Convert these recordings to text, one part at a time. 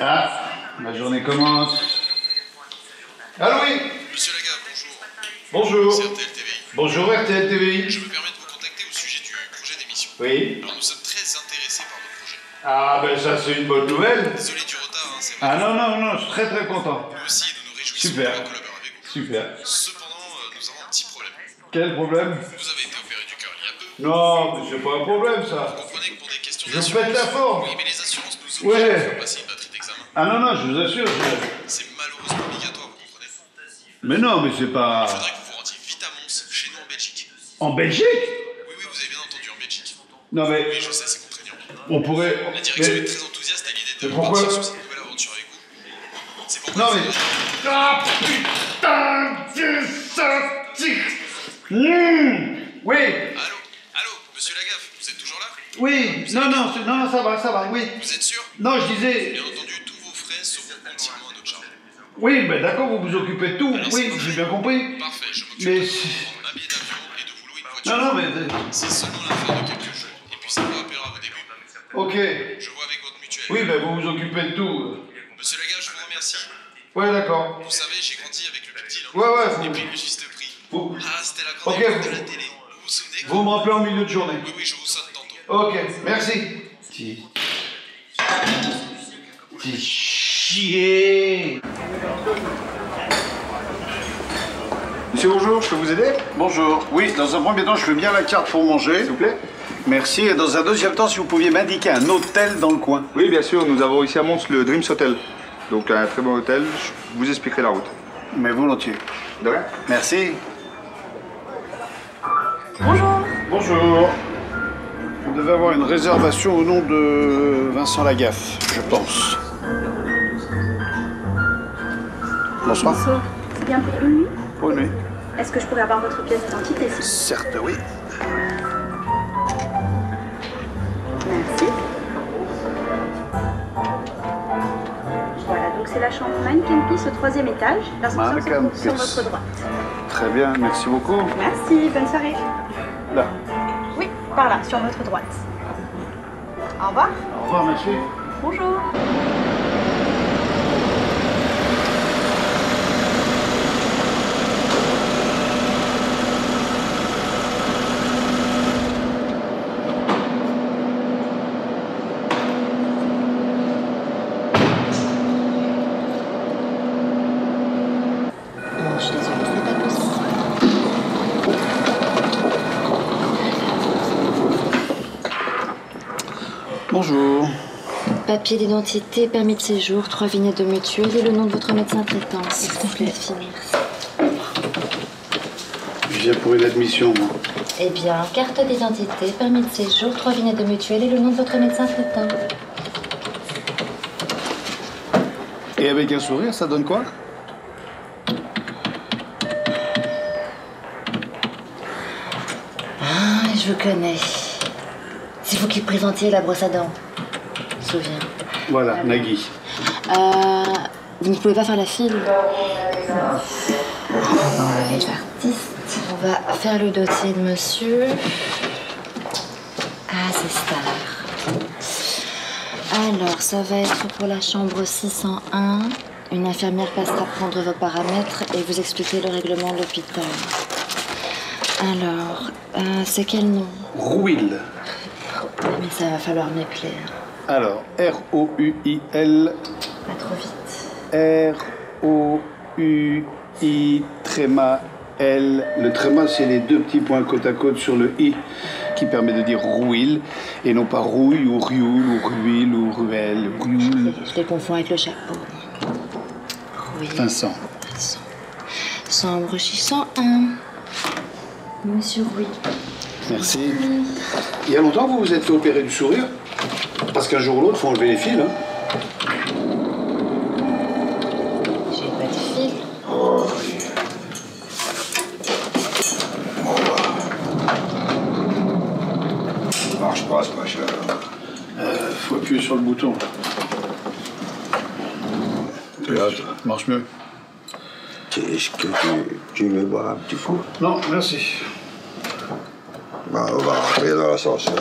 Ah, la journée commence. Allô, oui. Monsieur Lagave, bonjour. Bonjour. C'est RTL TVI. Bonjour RTL TVI. Je me permets de vous contacter au sujet du projet d'émission. Oui. Alors nous sommes très intéressés par votre projet. Ah ben ça c'est une bonne nouvelle. Désolé du retard, hein, c'est vrai. Ah non, non, non, je suis très très content. Nous aussi, nous nous réjouissons Super. de collaborer avec vous. Super. Cependant, nous avons un petit problème. Quel problème? Vous avez été opéré du cœur il y a peu. Non, mais c'est pas un problème Vous ça. comprenez que pour des questions Je d'assurance... pète la forme. Oui, mais les assurances nous obligent Ouais. à faire passer une batterie d'examen. Ah non, non, je vous assure. C'est malheureusement obligatoire, vous comprenez. Mais non, mais c'est Il pas... faudrait que vous vous rendiez vite à Mons, chez nous en Belgique. En Belgique? Oui, oui, vous avez bien entendu, en Belgique. Non mais... Oui, je sais, c'est contraignant. On pourrait... La direction mais- est très enthousiaste à l'idée de Mais pourquoi? partir sur cette nouvelle aventure avec vous. C'est pourquoi... Non vous mais... avez- Ah putain, c'est sorti. Oui, Allô, monsieur Lagaffe, vous êtes toujours là? oui, non, non, non, ça va, oui. Vous êtes sûr? Non, je disais... Bien entendu, tous vos frais seront entièrement à notre charge. Oui, mais d'accord, vous vous occupez de tout. Alors, Oui, c'est parfait. j'ai bien compris. Parfait, je m'occupe Mais de c'est- prendre un billet d'avion et de vous louer une voiture. Non, non, mais... C'est seulement l'affaire de quelques jours, et puis ça vous rappellera vos débuts. Ok. Je vois avec votre mutuelle. Oui, mais vous vous occupez de tout. Monsieur Lagaffe, je vous remercie. Ouais, d'accord. Vous savez, j'ai grandi avec le petit, hein. Ouais, ouais. Et puis le juste prix. Vous, Ah, c'était la grande Ok. époque de la télé. Vous vous souvenez? vous me rappelez en milieu de journée. Oui, oui, je vous sonne tantôt. Ok, merci. C'est chier. Monsieur, bonjour, je peux vous aider? Bonjour. Oui, dans un premier temps, je veux bien la carte pour manger. S'il vous plaît? Merci. Et dans un deuxième temps, si vous pouviez m'indiquer un hôtel dans le coin. Oui, bien sûr, nous avons ici à Mons le Dreams Hotel. Donc un très bon hôtel, je vous expliquerai la route. Mais volontiers. De rien? Merci. Bonjour. Bonjour. Vous devez avoir une réservation au nom de Vincent Lagaffe, je pense. Bonsoir. Bonsoir. C'est bien pour une nuit? Bonne nuit. Est-ce que je pourrais avoir votre pièce d'identité, s'il vous Certes, oui. plaît? Merci. Voilà, donc c'est la chambre Mannequin Peace au 3e étage. L'ascenseur se Mannequin trouve sur Peace. votre droite. Très bien, merci beaucoup. Merci, bonne soirée. Là. Oui, par là, sur votre droite. Au revoir. Au revoir, monsieur. Bonjour. Non, je suis désolée, ce n'est pas possible. Bonjour. Papier d'identité, permis de séjour, 3 vignettes de mutuelle et le nom de votre médecin traitant, s'il vous plaît. Merci. Je viens pour une admission, moi. Eh bien, carte d'identité, permis de séjour, 3 vignettes de mutuelle et le nom de votre médecin traitant. Et avec un sourire, ça donne quoi? Ah, je vous connais. C'est vous qui présentiez la brosse à dents. Je me souviens. Voilà, Nagui. Vous ne pouvez pas faire la file. Artiste. On va faire le dossier de monsieur. Ah, c'est star. Alors, ça va être pour la chambre 601. Une infirmière passera prendre vos paramètres et vous expliquer le règlement de l'hôpital. Alors, c'est quel nom? Rouil. Mais ça va falloir m'écrire. Alors, R-O-U-I-L. Pas trop vite. R-O-U-I tréma L. Le tréma, c'est les deux petits points côte à côte sur le I qui permet de dire rouil et non pas rouille ou rioul ou ruil ou ruelle. Rioul. Je les confonds avec le chapeau. Oui. Vincent. Chambre 601. Monsieur Rouy. Merci. Il y a longtemps que vous vous êtes fait opérer du sourire? Parce qu'un jour ou l'autre, faut enlever les fils. Hein. J'ai pas de fil. Oh, ça marche pas ce machin. Faut appuyer sur le bouton. Là, Ça marche mieux. est-ce que tu veux boire un petit coup? Non, merci. Bah, on va rentrer dans l'ascenseur.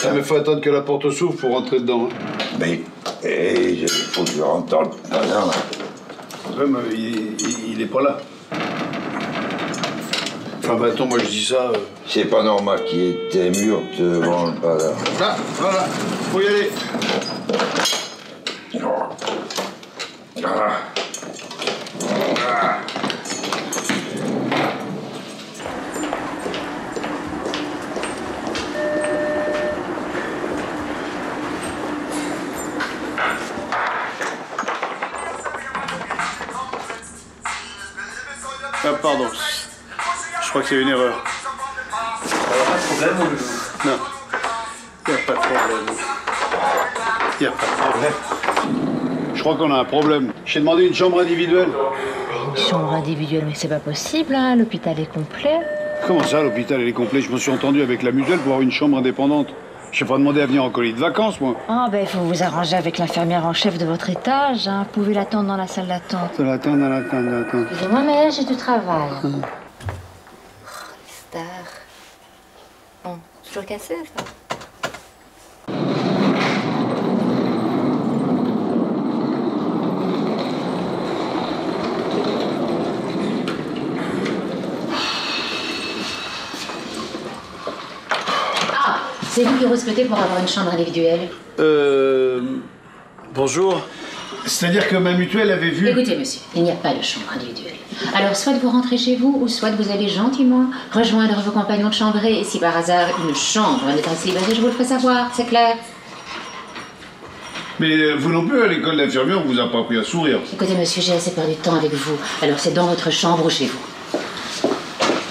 Ah, mais faut attendre que la porte s'ouvre pour rentrer dedans. Hein. Mais il faut que je rentre dans le bazar, là. Ouais, mais il est pas là. Enfin, bah, attends, moi je dis ça. C'est pas normal qu'il y ait des murs devant le bazar. Là, voilà, faut y aller. Ah, pardon. Je crois qu'il y a une erreur. Pas de problème, mon loulou. Non. Il n'y a pas de problème. Il n'y a pas de problème. Je crois qu'on a un problème. J'ai demandé une chambre individuelle. Une chambre individuelle, mais c'est pas possible, hein. L'hôpital est complet. Comment ça, l'hôpital est complet? Je me suis entendu avec la mutuelle pour avoir une chambre indépendante. Je n'ai pas demandé à venir en colis de vacances, moi. Ah, ben, il faut vous arranger avec l'infirmière en chef de votre étage, hein. Vous pouvez l'attendre dans la salle d'attente. Attends. Excusez-moi, mais j'ai du travail. Star. Bon, toujours cassé, ça. C'est vous qui respectez pour avoir une chambre individuelle? Bonjour. C'est-à-dire que ma mutuelle avait vu... Écoutez, monsieur, il n'y a pas de chambre individuelle. Alors, soit vous rentrez chez vous, ou soit vous allez gentiment rejoindre vos compagnons de chambrée. Et si par hasard une chambre en étant libérée, je vous le ferai savoir, c'est clair? Mais vous non plus, à l'école d'infirmière, on vous a pas appris à sourire. Écoutez, monsieur, j'ai assez perdu de temps avec vous. Alors, c'est dans votre chambre ou chez vous.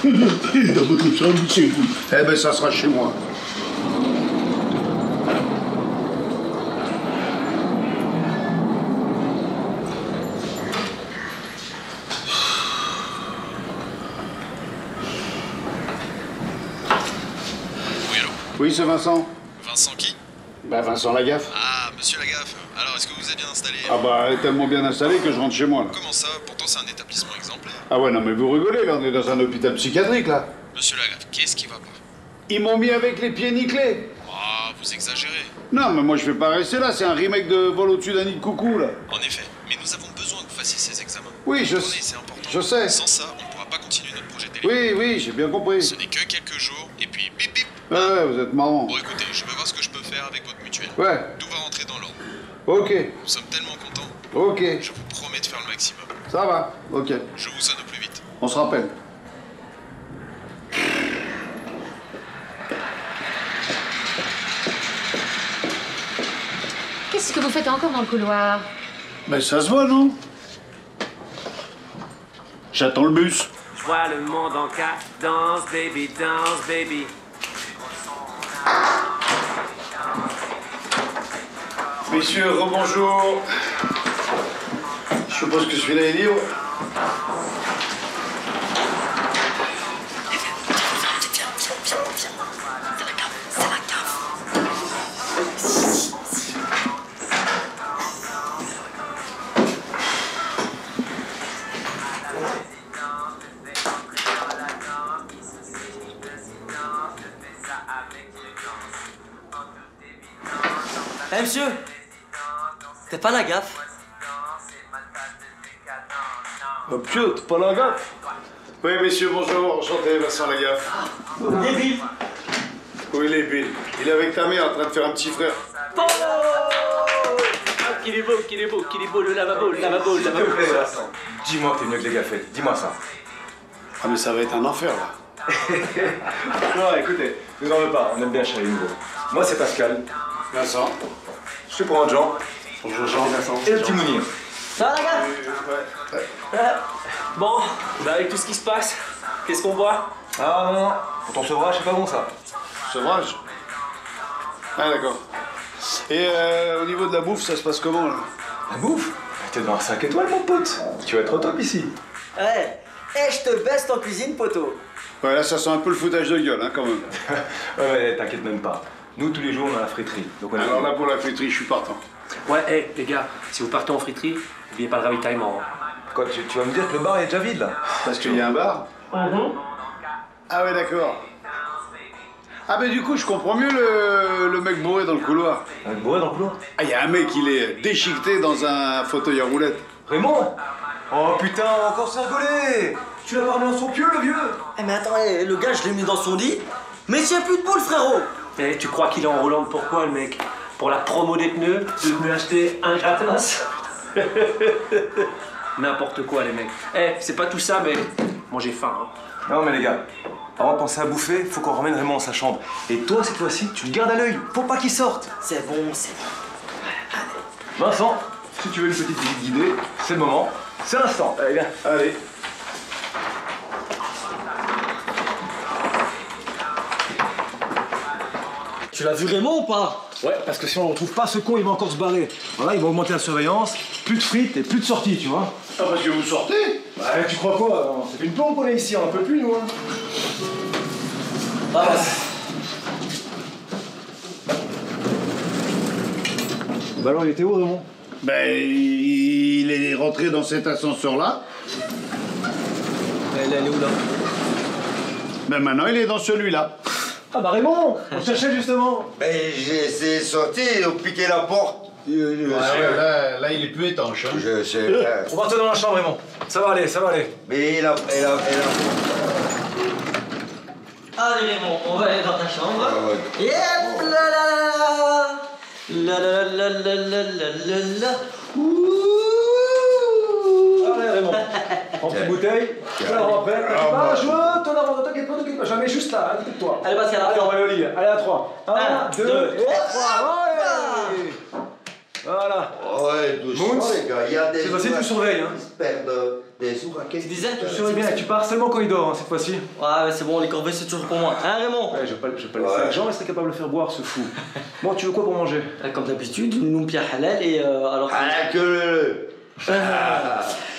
Dans votre chambre, chez vous. Eh ben, ça sera chez moi. Oui, allô? Oui, c'est Vincent. Vincent qui? Bah, Vincent Lagaffe. Ah, monsieur Lagaffe. Alors, est-ce que vous êtes bien installé? Ah bah, elle est tellement bien installée que je rentre chez moi, là. Comment ça? Pourtant, c'est un établissement exemplaire. Ah ouais, non, mais vous rigolez, là, on est dans un hôpital psychiatrique, là. Monsieur Lagaffe, qu'est-ce qui va pas? Ils m'ont mis avec les pieds nickelés. Ah, vous exagérez. Non, mais moi, je vais pas rester là, c'est un remake de Vol au-dessus d'un nid de coucou, là. En effet, mais nous avons besoin que vous fassiez ces examens. Oui, je Attendez, sais. c'est important. Je sais. Sans ça, on ne pourra pas continuer notre projet télé. Oui, j'ai bien compris. Ce n'est que quelques jours, et puis bip bip. Ouais, vous êtes marrant. Bon, écoutez, je vais voir ce que je peux faire avec votre mutuelle. Ouais, Tout va rentrer dans l'ordre. ok, Nous sommes tellement contents. ok. Je vous promets de faire le maximum. Ça va, ok. Je vous sonne au plus vite. On se rappelle. Qu'est-ce que vous faites encore dans le couloir? Mais ça se voit, non? J'attends le bus. Je vois le monde en quatre. Danse, baby, danse, baby. Messieurs, rebonjour. Je suppose que celui-là est libre. Eh monsieur, t'es pas Lagaffe? Monsieur, t'es pas Lagaffe? Oui, messieurs, bonjour. Enchanté, Vincent Lagaffe. Et Bill? Oui, il est Bill. Il est avec ta mère en train de faire un petit frère. Oh, qu'il est beau, le lavabo. Dis-moi que t'es mieux que les gaffettes, dis-moi ça. Ah, mais ça va être un enfer, là. Non, écoutez, nous en veux pas, on aime bien Charlie Nouveau. Moi, c'est Pascal. Vincent. Je te prends Jean. Bonjour, Jean. Et le petit Mounir. Ça va, Lagaffe? Bon, bah avec tout ce qui se passe, qu'est-ce qu'on voit? Ah non, pour ton sevrage, c'est pas bon ça. Sevrage. Ah, d'accord. Et au niveau de la bouffe, ça se passe comment là? La bouffe? T'es dans un 5 étoiles, mon pote. Tu vas être au top ici. Je te baisse en cuisine, poteau. Ouais, là, ça sent un peu le foutage de gueule, hein, quand même. Ouais, t'inquiète même pas. Nous, tous les jours, on a la friterie. Donc on Alors là, pour la friterie, je suis partant. Ouais, les gars, si vous partez en friterie, n'oubliez pas le ravitaillement. Quoi, tu vas me dire que le bar est déjà vide, là? Parce qu'il y a un bar? Ah ouais, d'accord. Ah mais du coup, je comprends mieux le mec bourré dans le couloir. Un mec bourré dans le couloir? Ah, il y a un mec, il est déchiqueté dans un fauteuil à roulettes. Raymond? Oh putain, encore s'est rigolé! Tu l'as parlé dans son pieu, le vieux? Mais attends, le gars, je l'ai mis dans son lit. Mais s'il n'y a plus de boules, frérot. Tu crois qu'il est en Hollande pourquoi, le mec? Pour la promo des pneus, de me acheter un gratos. N'importe quoi, les mecs. C'est pas tout ça, mais moi j'ai faim. Non mais les gars, avant de penser à bouffer, faut qu'on ramène Raymond dans sa chambre. Et toi, cette fois-ci, tu le gardes à l'œil. Faut pas qu'il sorte. C'est bon, c'est bon. Vincent, si tu veux une petite visite guidée, c'est le moment. C'est l'instant. Allez, viens. Allez. Tu l'as vu Raymond ou pas? Ouais, parce que si on ne retrouve pas ce con, il va encore se barrer. Voilà, il va augmenter la surveillance, plus de frites et plus de sorties, tu vois. Ah, parce que vous sortez? Ouais, tu crois quoi? C'est une plombe qu'on est ici, on en peut plus, nous. Hein. Bah alors, il était où, Raymond? Ben, il est rentré dans cet ascenseur-là. Elle est où, là? Ben maintenant, il est dans celui-là. Ah bah Raymond, on cherchait justement. Mais j'ai essayé de sortir, ils ont piqué la porte. Là, il est plus étanche. Hein. Je sais. On va te dans la chambre, Raymond. Ça va aller, ça va aller. Mais il a... Allez Raymond, on va aller dans ta chambre. Ah, ouais. Yep, la la. Allez Raymond, prends une bouteille, tu la rends après. Ah, je te la rends, t'inquiète pas, jamais juste là, hein, toi. Allez, Pascal, allez, on va aller au lit. Allez, à 3. 1, 2, et 3. Ouais. Voilà. Ouais, doucement, les gars. Il y a des... Cette fois-ci, tu surveilles. Hein. Ils se perdent des sous. Qu'est-ce que tu disais? Tu surveilles bien, tu pars seulement quand il dort, hein, cette fois-ci. Ouais, mais c'est bon, les corvées, c'est toujours pour moi. Hein, Raymond? Ouais, je vais pas laisser l'argent, il serait capable de le faire boire, ce fou. Bon, tu veux quoi pour manger? Comme d'habitude, une lumpia halal et alors... Ah, que...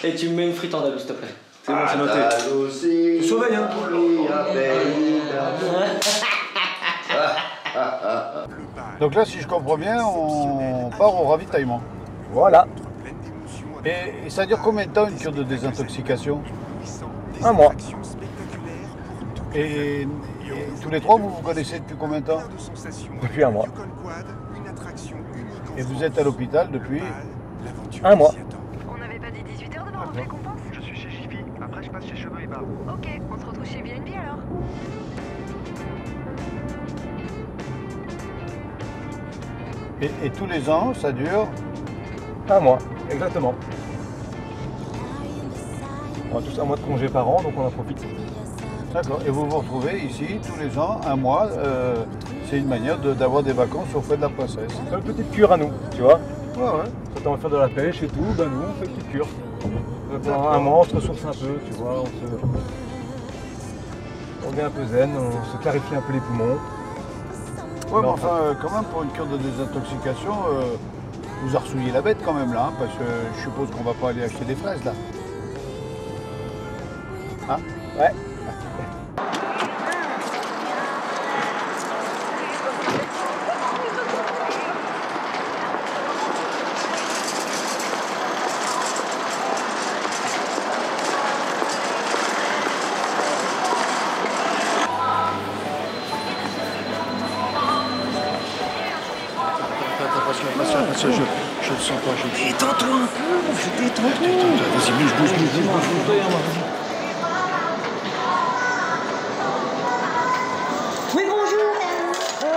Et tu me mets une frite andalouse, s'il te plaît. C'est bon, c'est noté. Tu surveilles, hein. Donc là, si je comprends bien, on part au ravitaillement. Voilà. Et ça dure combien de temps une cure de désintoxication? 1 mois. Et tous les trois, vous vous connaissez depuis combien de temps? Depuis 1 mois. Et vous êtes à l'hôpital depuis 1 mois. On n'avait pas dit 18 h devant notre récompense? Je suis chez Jiffy, après je passe chez Cheveux et Barbe. Ok, on se retrouve chez BNB alors. Et tous les ans, ça dure 1 mois, exactement. On a tous 1 mois de congé par an, donc on en profite. D'accord. Et vous vous retrouvez ici tous les ans, 1 mois. C'est une manière d'avoir des vacances au frais de la princesse. C'est une petite cure à nous, tu vois. Ouais, ouais. Quand on va faire de la pêche et tout, ben nous on fait une petite cure. Pendant 1 mois, on se ressource un peu, tu vois. On est un peu zen, on se clarifie un peu les poumons. Ouais, mais enfin, quand même, pour une cure de désintoxication, vous arsouillez la bête quand même là, hein, parce que je suppose qu'on va pas aller acheter des fraises là. Hein? Ouais. Je le sens pas, détends-toi un peu, détends-toi. Vas-y, bouge. Oui, bonjour.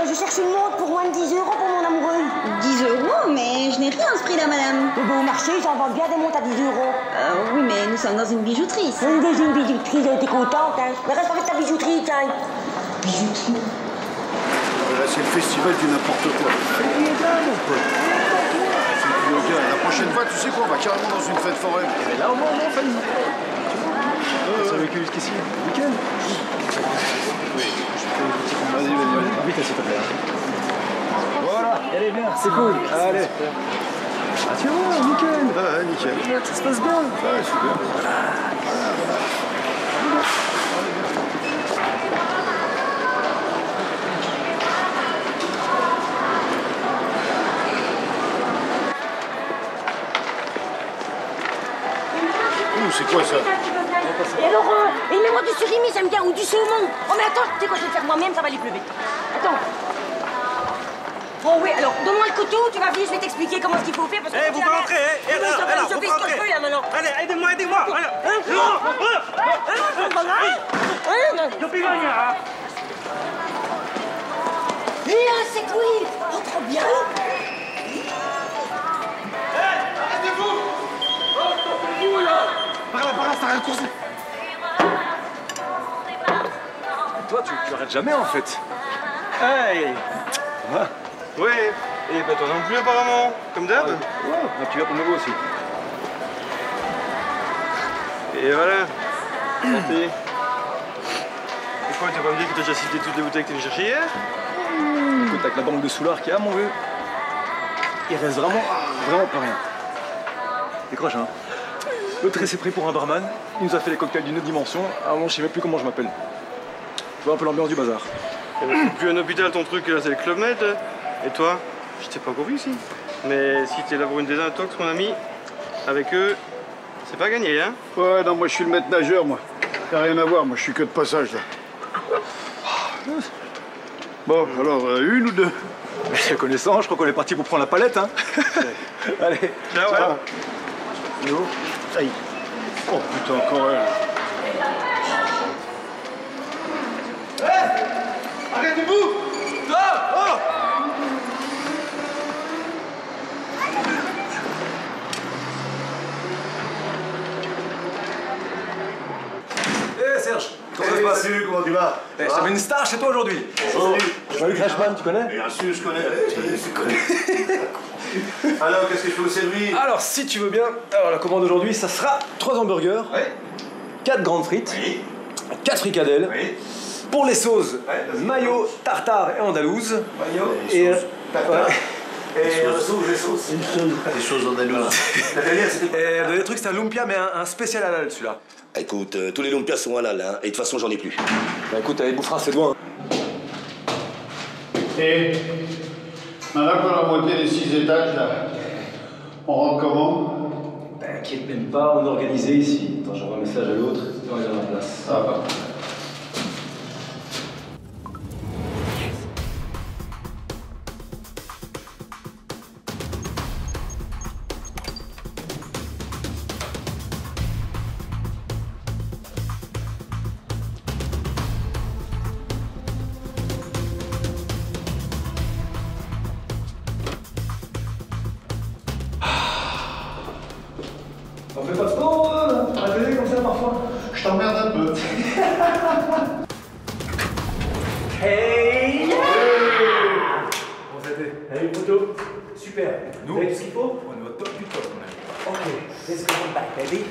Je cherche une montre pour moins de 10 € pour mon amoureux. 10 €? Mais je n'ai rien à ce prix-là, madame. Au marché, j'en vends bien des montres à 10 €. Oui, mais nous sommes dans une bijouterie. Une bijouterie, t'es contente, hein. Mais reste avec ta bijouterie, tiens. Bijouterie. Là, c'est le festival du n'importe quoi. Fais du yoga, mon pote. Fais du yoga. La prochaine fois, tu sais quoi, on va carrément dans une fête foraine. Mais là, au moins, on fait une... Ça a vécu jusqu'ici, nickel. Oui, je peux... Vas-y. Vite, s'il te plaît. Voilà, elle est bien, c'est cool. Allez. Ah tu vois, nickel. Ouais, nickel. Ça se passe bien. Ouais, super. C'est quoi ça? Et alors, et mets-moi du surimi, ça me dit, ou du saumon. Oh mais attends, tu sais quoi, je vais le faire moi-même, ça va aller plus vite. Attends. Oh oui, alors, donne-moi le couteau, tu vas venir, je vais t'expliquer comment ce qu'il faut faire. Parce que vous pouvez rentrer, je fais ce que je peux là maintenant. Allez, aidez-moi. C'est oui. Oh, trop bien. Par là, ça raccourci. Toi, tu arrêtes jamais en fait. Hey. Ouais, et bah toi non plus apparemment, comme d'hab. Ouais, un petit verre pour nouveau aussi. Et voilà. Santé. Et quoi, tu vas me dire que t'as déjà cité toutes les bouteilles que t'es venu chercher hier? Écoute, avec la banque de Soulard qui a mon vieux, il reste vraiment pas rien. Décroche, hein. L'autre s'est pris pour un barman, il nous a fait les cocktails d'une autre dimension, à un moment je sais même plus comment je m'appelle. Tu vois un peu l'ambiance du bazar. C'est plus un hôpital ton truc, là c'est le Club Med. Et toi, je t'ai pas compris ici. Mais si t'es là pour une désintox mon ami, avec eux, c'est pas gagné hein. Ouais, non, moi je suis le maître nageur, moi. Y'a rien à voir, moi je suis que de passage là. Bon, alors, une ou deux? Les connaissants, je crois qu'on est parti pour prendre la palette, hein. Allez, ciao. Ciao. Yo. Aïe. Oh putain, encore un. Arrêtez-vous! Oh! Eh Serge, comment ça se passe? Salut, comment tu vas? Eh, je t'avais une star chez toi aujourd'hui. Jean-Luc Reichmann, tu connais? Bien sûr, je connais. Alors, qu'est-ce que je peux vous servir? Alors, si tu veux bien, alors la commande d'aujourd'hui, ça sera 3 hamburgers, 4 grandes frites, 4 fricadelles. Pour les sauces, mayo, tartare et andalouse. Mayo, et tartare. Et les sauces. Les choses andalouses. Et le truc, c'est un lumpia, mais un spécial halal, celui-là. Écoute, tous les lumpias sont halal, hein, et de toute façon, j'en ai plus. Bah écoute, allez, bouffera, c'est loin. Et maintenant qu'on a monté les 6 étages, là, on rentre comment? T'inquiète même pas, on est organisé ici. Attends, j'envoie un message à l'autre, on est dans la place. Ça va. On fait pas de sport, à la télé comme ça parfois. Je t'emmerde un peu. Hey! Bon, c'était. Allez, une photo. Super. Nous, vous avez tout ce qu'il faut? On est au top du top, mon ami. Ok, let's go back, baby.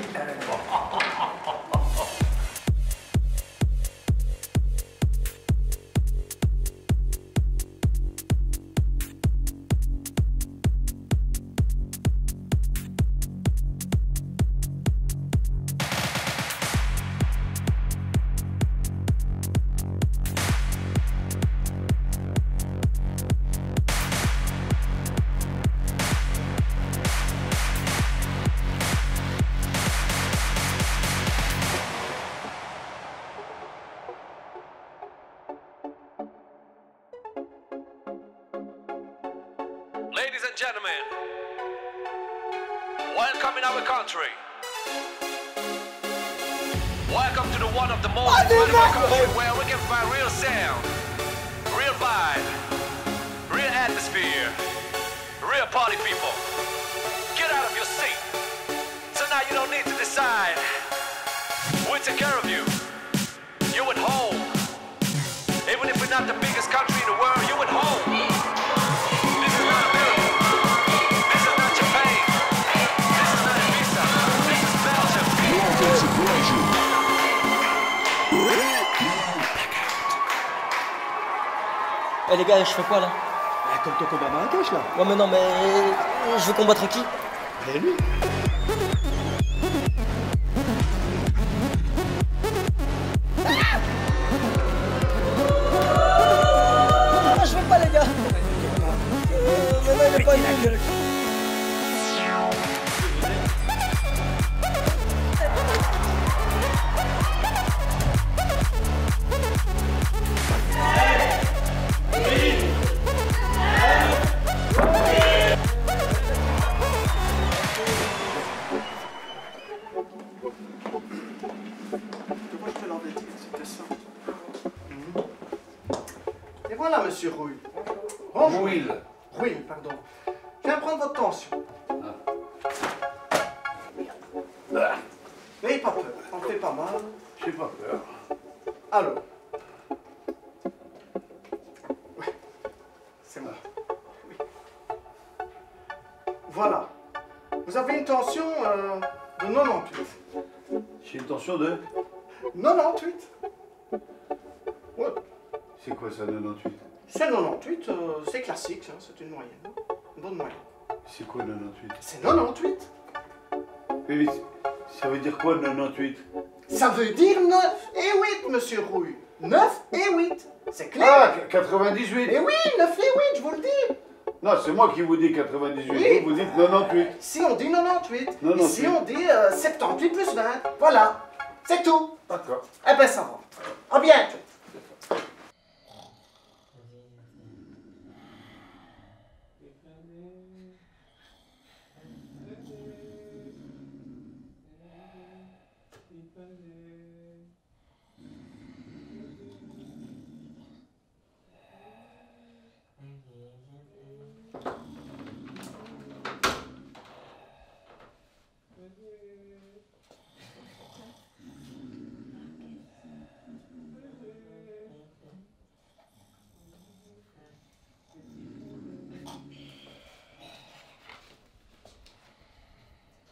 Ladies and gentlemen, welcome in our country. Welcome to the one of the most incredible country where we can find real sound, real vibe, real atmosphere, real party people. Get out of your seat. So now you don't need to decide. We'll take care of you. You at home. Even if we're not the biggest country in the world, you at home. This is not America. This is not Japan. This is not Ibiza. This is Belgium. Eh les gars, je fais quoi là? Comme ton combat à Marrakech, là. Ouais, mais non, mais je veux combattre qui? Et lui. Ah, je veux pas, les gars. Mais non, il est pas nul. Et voilà, monsieur Rouille. Rouille. Rouille, pardon. Je viens prendre votre tension. N'ayez pas peur, on ne fait pas mal. J'ai pas peur. Alors. Ouais, c'est moi. Oui. Voilà. Vous avez une tension de 98. J'ai une tension de 98. Ouais. C'est quoi ça, 98? C'est 98, c'est classique, hein, c'est une moyenne. Une bonne moyenne. C'est quoi 98? C'est 98. Mais ça veut dire quoi 98? Ça veut dire 9 et 8, monsieur Rouille. 9 et 8. C'est clair. Ah, 98. Et oui, 9 et 8, je vous le dis. Non, c'est moi qui vous dis 98. Oui. Vous dites 98. Si on dit 98, 98. ici on dit 78 plus 20. Voilà, c'est tout. D'accord. Eh ben ça va. À bientôt.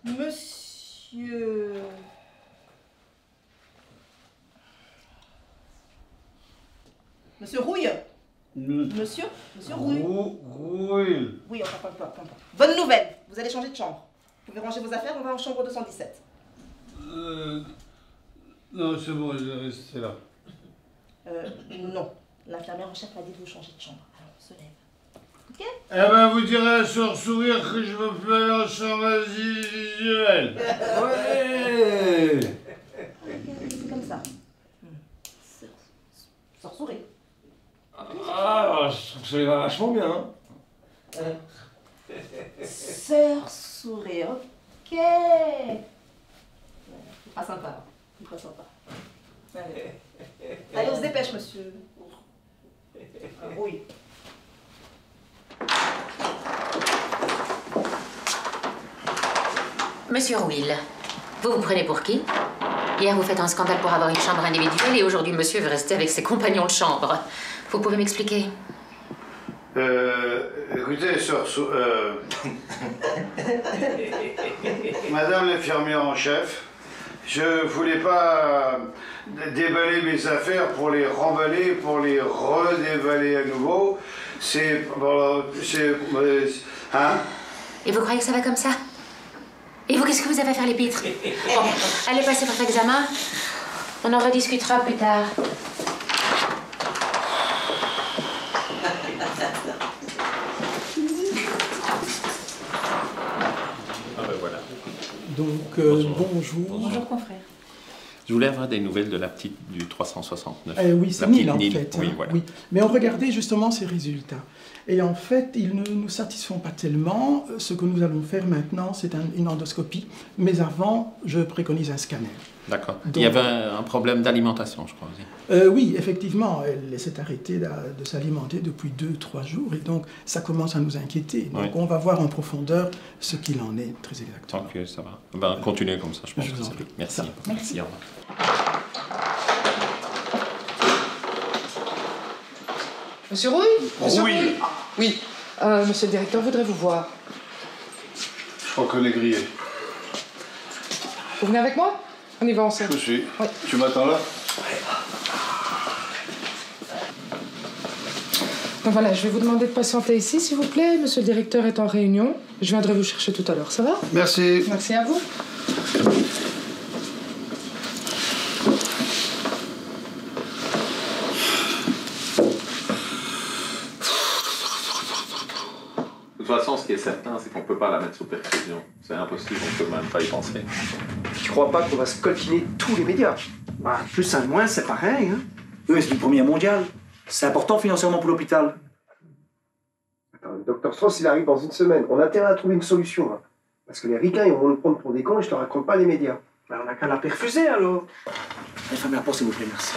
Monsieur... Monsieur Rouille. Monsieur Rouille. Rouille. Oui, enfin, peu importe. Bonne nouvelle, vous allez changer de chambre. Vous pouvez ranger vos affaires, on va en chambre 217. Non, c'est bon, je vais rester là. Non. L'infirmière en chef m'a dit de vous changer de chambre. Alors, on se lève. Ok? Eh ben, vous direz à Sœur Sourire que je veux plus aller en chambre individuelle. Ouais. C'est comme ça. Sœur Sourire. Ah, je trouve que ça va vachement bien. Hein. Sœur Sourire, ok. Pas sympa. Pas sympa. Allez, on se dépêche, monsieur. Oui. Monsieur Rouille, vous vous prenez pour qui? Hier, vous faites un scandale pour avoir une chambre individuelle et aujourd'hui, monsieur veut rester avec ses compagnons de chambre. Vous pouvez m'expliquer? Écoutez, Sœur Madame l'infirmière en chef, je voulais pas déballer mes affaires pour les remballer, pour les redéballer à nouveau. C'est... Bon, hein? Et vous croyez que ça va comme ça? Et vous, qu'est-ce que vous avez à faire les pitres? Bon, allez passer votre examen. On en rediscutera plus tard. Ah ben voilà. Donc, bonjour. Bonjour, confrère. Je voulais avoir des nouvelles de la petite du 369. Oui, c'est Nil en fait. Oui, hein, voilà. oui. Mais on regardait justement ces résultats. Et en fait, ils ne nous satisfont pas tellement. Ce que nous allons faire maintenant, c'est une endoscopie. Mais avant, je préconise un scanner. D'accord. Il y avait un problème d'alimentation, je crois aussi. Oui, effectivement, elle s'est arrêtée de s'alimenter depuis 2-3 jours. Et donc, ça commence à nous inquiéter. Donc, Oui. on va voir en profondeur ce qu'il en est très exactement. Ok, ça va. Ben, continuez comme ça, je pense Je que vous en c'est prie. bien. Merci. Ça. Merci, au revoir. Monsieur Rouille? Monsieur Oui. Rouille. Oui. Monsieur le directeur voudrait vous voir. Je crois qu'on est grillé. Vous venez avec moi? On y va ensemble. Je suis. Oui. Tu m'attends là? Donc voilà, je vais vous demander de patienter ici, s'il vous plaît. Monsieur le directeur est en réunion. Je viendrai vous chercher tout à l'heure, ça va? Merci. Merci à vous. De toute façon, ce qui est certain, c'est qu'on peut pas la mettre sous perfusion. C'est impossible, on peut même pas y penser. Tu crois pas qu'on va se coltiner tous les médias? Bah, plus un de moins, c'est pareil, hein? Oui, mais c'est le premier mondial. C'est important financièrement pour l'hôpital. Attends, le docteur Strauss, il arrive dans une semaine. On a intérêt à trouver une solution, hein. Parce que les ricains, ils vont nous prendre pour des cons et je te raconte pas les médias. Bah, on a qu'à la perfuser, alors. Infirmière, pour s'il vous plaît, merci.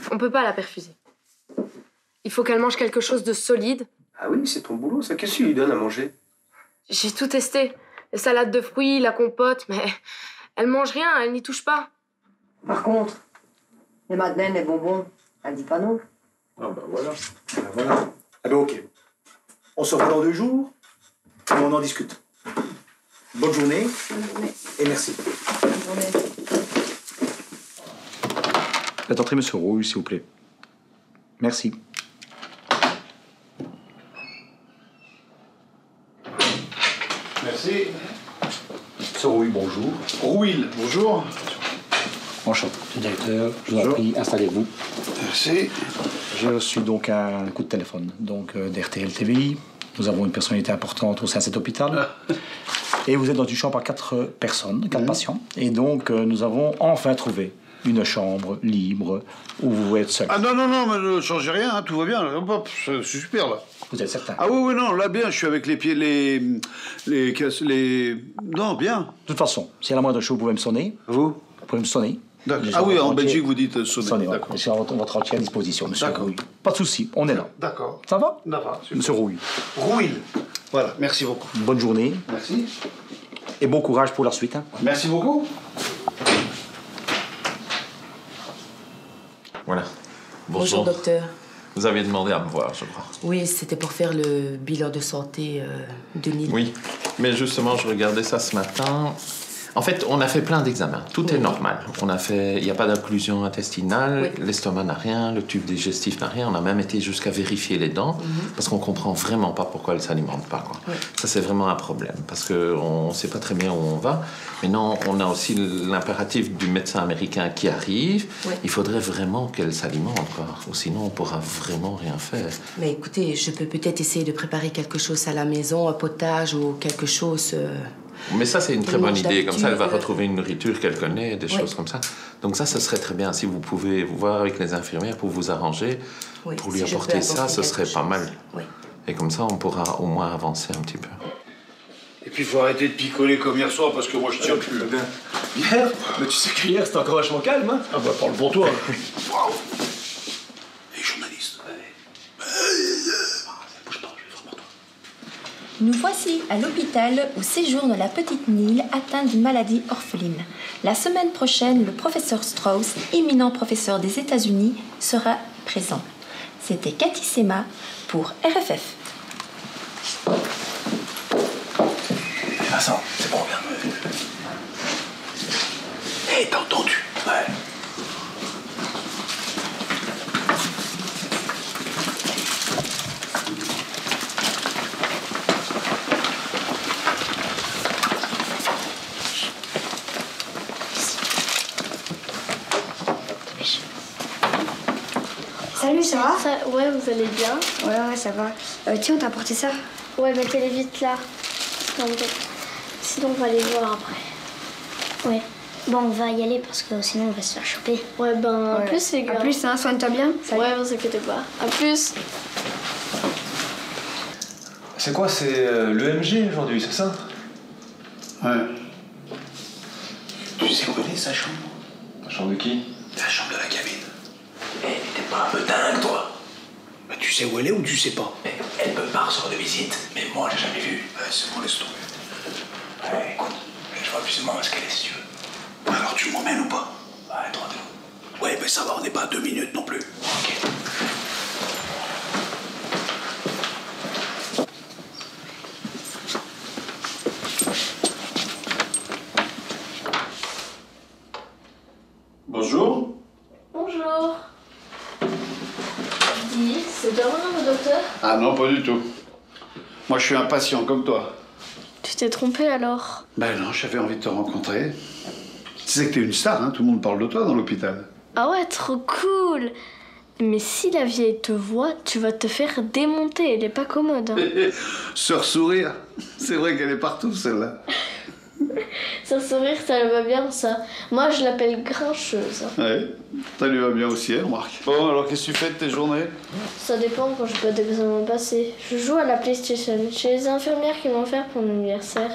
On peut pas la perfuser. Il faut qu'elle mange quelque chose de solide. Ah oui, c'est ton boulot, ça. Qu'est-ce que tu lui donnes à manger? J'ai tout testé. Les salades de fruits, la compote, mais elle mange rien, elle n'y touche pas. Par contre, les madeleines, les bonbons, elle dit pas non. Ah bah voilà. Ah bah ok. On se revoit dans 2 jours et on en discute. Bonne journée. Et merci. Bonne journée. Faites entrer monsieur Rouille, s'il vous plaît. Merci. Merci. Monsieur Rouille, bonjour. Rouille, bonjour. Enchanté. Directeur, je vous en prie, installez-vous. Merci. J'ai reçu donc un coup de téléphone d'RTL TVI. Nous avons une personnalité importante au sein de cet hôpital. Et vous êtes dans une chambre à 4 personnes, 4 patients. Et donc, nous avons enfin trouvé une chambre libre où vous pouvez être seul. Ah non, mais ne changez rien, hein, tout va bien. Hop, c'est super, là. Vous êtes certain? Ah oui, non, là, bien, je suis avec les pieds, Non, bien. De toute façon, si à la moindre chose, vous pouvez me sonner. Vous pouvez me sonner. D'accord. Ah oui, en Belgique, vous dites sonner. Sonner, d'accord. Je suis à votre entière disposition, monsieur D'accord. Rouille. Pas de souci, on est là. D'accord. Ça va? Ça va, super. Monsieur Rouille. Rouille. Voilà, merci beaucoup. Bonne journée. Merci. Et bon courage pour la suite. Hein. Merci beaucoup. Voilà. Bonjour, docteur. Vous aviez demandé à me voir, je crois. Oui, c'était pour faire le bilan de santé de Nil. Oui, mais justement, je regardais ça ce matin. En fait, on a fait plein d'examens. Tout est normal. Il n'y a pas d'occlusion intestinale, l'estomac n'a rien, le tube digestif n'a rien. On a même été jusqu'à vérifier les dents parce qu'on comprend vraiment pas pourquoi elles ne s'alimentent pas, quoi. Ça, c'est vraiment un problème parce qu'on ne sait pas très bien où on va. Maintenant, on a aussi l'impératif du médecin américain qui arrive. Il faudrait vraiment qu'elles s'alimentent, quoi. Ou sinon, on ne pourra vraiment rien faire. Mais écoutez, je peux peut-être essayer de préparer quelque chose à la maison, un potage ou quelque chose... Mais ça, c'est une très bonne idée. Comme ça, elle va retrouver une nourriture qu'elle connaît, des choses comme ça. Donc ça serait très bien. Si vous pouvez voir avec les infirmières pour vous arranger, pour lui apporter ça, ce serait pas mal. Et comme ça, on pourra au moins avancer un petit peu. Et puis, il faut arrêter de picoler comme hier soir, parce que moi, je tiens plus. Hier? Mais tu sais que hier, c'était encore vachement calme, hein? Ah bah, parle pour toi. Les journalistes. Nous voici à l'hôpital où séjourne la petite Nil atteinte d'une maladie orpheline. La semaine prochaine, le professeur Strauss, éminent professeur des États-Unis, sera présent. C'était Cathy Sema pour RFF. Vincent, c'est bon, bien. Hé, t'as entendu? Ouais. Salut, ça va? Ouais, vous allez bien? Ouais, ça va. Tiens, on t'a apporté ça? Ouais, mettez-les vite là. Sinon, on va les voir après. Ouais. Bon, on va y aller parce que sinon, on va se faire choper. Ouais, ben, à plus, les gars. À plus, hein, soigne-toi bien. Salut. Ouais, vous inquiétez pas. À plus. C'est quoi? C'est l'EMG aujourd'hui, c'est ça? Ouais. Tu sais où est sa chambre? La chambre de qui? La chambre de la cabine. Eh, t'es pas un peu dingue, toi? Bah, tu sais où elle est ou tu sais pas? Elle peut pas recevoir de visite, mais moi, j'ai jamais vu. Ouais, c'est bon, laisse tomber. Ouais, écoute, je vois plus ou moins ce qu'elle est, si tu veux. Alors, tu m'emmènes ou pas? Ouais, 30 minutes. Ouais, mais ça va, on n'est pas à 2 minutes non plus. Ok. Ah non, pas du tout. Moi, je suis un patient comme toi. Tu t'es trompé alors? Ben non, j'avais envie de te rencontrer. Tu sais que t'es une star, hein, tout le monde parle de toi dans l'hôpital. Ah ouais, trop cool. Mais si la vieille te voit, tu vas te faire démonter, elle est pas commode. Hein. Sœur Sourire, c'est vrai qu'elle est partout celle-là. Sœur Sourire, ça lui va bien ça. Moi je l'appelle grincheuse. Ouais, ça lui va bien aussi, hein, Marc. Bon, alors qu'est-ce que tu fais de tes journées? Ça dépend quand j'ai pas d'examen passé. Je joue à la PlayStation chez les infirmières qui m'ont offert pour mon anniversaire.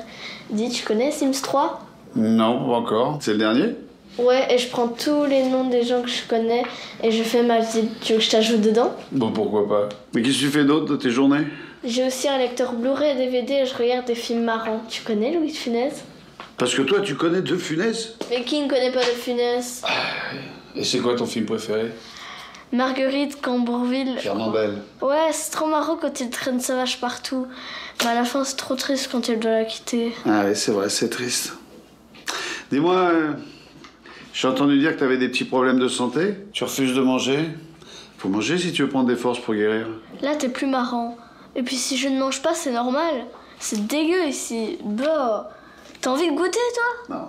Dis, tu connais Sims 3? Non, pas encore. C'est le dernier? Ouais, et je prends tous les noms des gens que je connais et je fais ma visite. Tu veux que je t'ajoute dedans? Bon, pourquoi pas. Mais qu'est-ce que tu fais d'autre de tes journées? J'ai aussi un lecteur Blu-ray et DVD et je regarde des films marrants. Tu connais Louis de Funès? Parce que toi, tu connais De Funès? Mais qui ne connaît pas de Funès? Et c'est quoi ton film préféré? Marguerite, Cambourville. Fernandel. Ouais, c'est trop marrant quand il traîne sa vache partout. Mais à la fin, c'est trop triste quand il doit la quitter. Ah oui, c'est vrai, c'est triste. Dis-moi, j'ai entendu dire que t'avais des petits problèmes de santé. Tu refuses de manger. Faut manger si tu veux prendre des forces pour guérir. Là, t'es plus marrant. Et puis si je ne mange pas, c'est normal. C'est dégueu ici. Bah, t'as envie de goûter, toi? Non.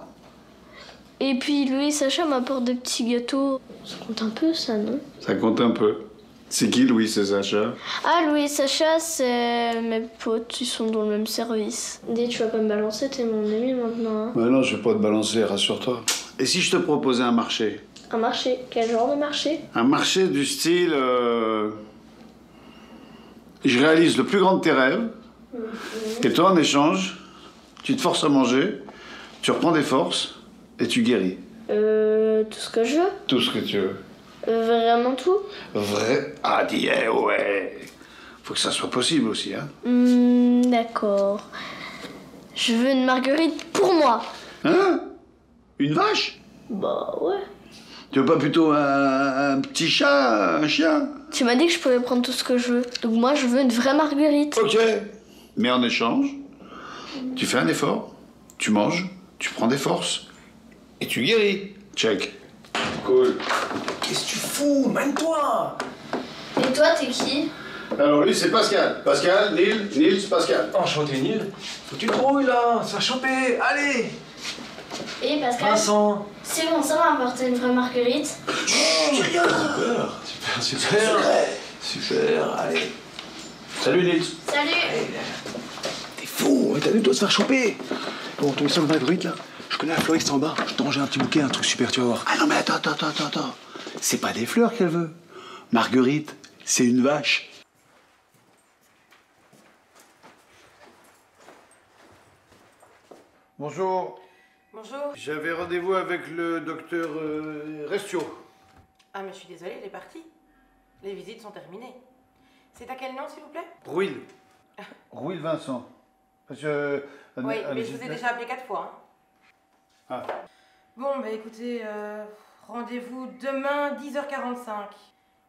Et puis Louis et Sacha m'apportent des petits gâteaux. Ça compte un peu, ça, non? Ça compte un peu. C'est qui, Louis et Sacha? Ah, Louis et Sacha, c'est mes potes. Ils sont dans le même service. Dis, tu vas pas me balancer, t'es mon ami maintenant, hein? Bah non, je vais pas te balancer, rassure-toi. Et si je te proposais un marché? Un marché? Quel genre de marché? Un marché du style... Je réalise le plus grand de tes rêves. Et toi, en échange, tu te forces à manger, tu reprends des forces et tu guéris. Tout ce que je veux? Tout ce que tu veux. Vraiment tout? Vrai? Ah, dis, ouais. Faut que ça soit possible aussi, hein. D'accord. Je veux une marguerite pour moi. Hein? Une vache? Bah ouais. Tu veux pas plutôt un petit chat, un chien? Tu m'as dit que je pouvais prendre tout ce que je veux. Donc moi, je veux une vraie marguerite. Ok. Mais en échange, tu fais un effort, tu manges, tu prends des forces et tu guéris. Check. Cool. Qu'est-ce que tu fous? Mène-toi! Et toi, t'es qui? Alors lui, c'est Pascal. Pascal, Nils, Pascal. Enchanté, Nils. Faut que tu trouilles, là. Ça va choper. Allez! Et Pascal? Vincent. C'est bon, ça va apporter une vraie marguerite. Super, allez. Salut, Nils. Salut. T'es fou, t'as vu, toi, se faire choper. Bon, ton seul marguerite, là. Je connais la fleuriste en bas. Je te rangeais un petit bouquet, un truc super, tu vas voir. Ah non, mais attends. C'est pas des fleurs qu'elle veut. Marguerite, c'est une vache. Bonjour. Bonjour. J'avais rendez-vous avec le docteur Restio. Ah, mais je suis désolée, il est parti. Les visites sont terminées. C'est à quel nom, s'il vous plaît? Rouil. Rouil Vincent. Parce que... Oui, mais je vous ai déjà appelé 4 fois. Hein. Ah. Bon, bah écoutez, rendez-vous demain, 10h45.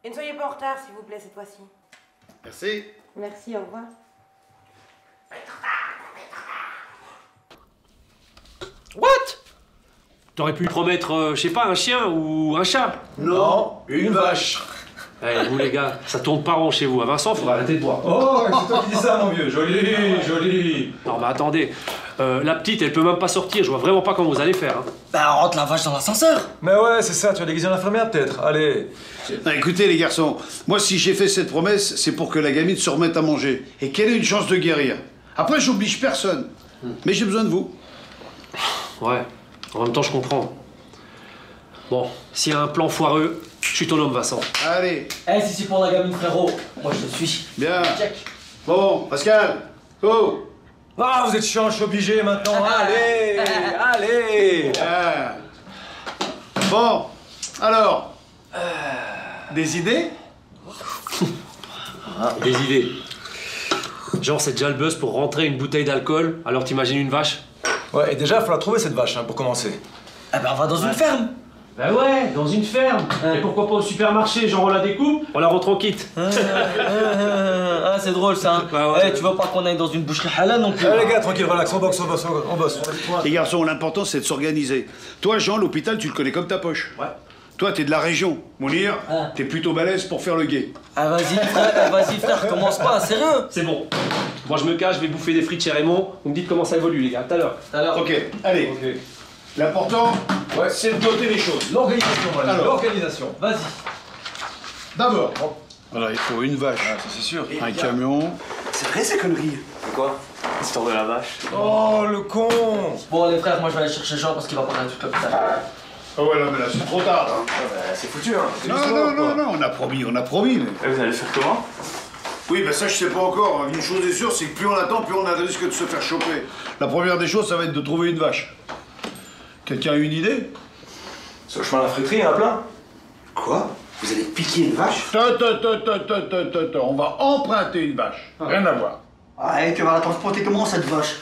Et ne soyez pas en retard, s'il vous plaît, cette fois-ci. Merci. Merci, au revoir. What? T'aurais pu promettre, je sais pas, un chien ou un chat? Non, une vache. Eh, vous les gars, ça tourne pas rond chez vous. À Vincent, faudra arrêter de boire. Oh, c'est toi qui dis ça, mon vieux. Joli. Non, mais attendez. La petite, elle peut même pas sortir. Je vois vraiment pas comment vous allez faire. Hein. Bah, on rentre la vache dans l'ascenseur. Mais ouais, c'est ça. Tu vas déguiser en infirmière, peut-être. Allez. Non, écoutez, les garçons, moi, si j'ai fait cette promesse, c'est pour que la gamine se remette à manger. Et qu'elle ait une chance de guérir. Après, j'oblige personne. Mais j'ai besoin de vous. Ouais. En même temps, je comprends. Bon, s'il y a un plan foireux, je suis ton homme, Vincent. Allez. Eh, si c'est pour la gamine, frérot, moi je te suis. Bien. Check. Bon, Pascal, go. Ah, vous êtes chiant, je suis obligé maintenant. Allez. Ah. Bon, alors, des idées? Des idées. Genre, c'est déjà le buzz pour rentrer une bouteille d'alcool, alors t'imagines une vache? Ouais, et déjà, il faut la trouver, cette vache, hein, pour commencer. Eh ben, on va dans une ferme. Bah ouais, dans une ferme. Et pourquoi pas au supermarché, genre on la découpe, on la rentre en kit. Ah, c'est drôle ça. Hein. Bah ouais. Tu veux pas qu'on aille dans une boucherie halal non plus? Allez les gars, tranquille, relax, on bosse. Les garçons, l'important c'est de s'organiser. Toi, Jean, l'hôpital, tu le connais comme ta poche. Ouais. Toi, t'es de la région. Mounir, t'es plutôt balèze pour faire le guet. Ah vas-y frère, commence pas, sérieux. C'est bon. Moi je me cache, je vais bouffer des frites chez Raymond. Vous me dites comment ça évolue les gars, tout à l'heure. Ok, allez. Ok. L'important, c'est de noter les choses. L'organisation, voilà. Alors. L'organisation, vas-y. D'abord, voilà, il faut une vache. Ah, ça c'est sûr. Un camion. C'est vrai ces conneries? Quoi? L'histoire de la vache. Oh, le con. Bon les frères, moi je vais aller chercher Jean parce qu'il va prendre un truc comme ça. Ah ouais, là, mais là, c'est trop tard. Hein. C'est foutu, hein. Non, on a promis, mais... Et vous allez faire comment? Oui, ben ça, je sais pas encore. Une chose est sûre, c'est que plus on attend, plus on a le risque de se faire choper. La première des choses, ça va être de trouver une vache. Quelqu'un a une idée? Sur le chemin de la friterie, il y en a plein. Quoi? Vous allez piquer une vache? On va emprunter une vache. Rien à voir. Ah, et tu vas la transporter comment cette vache?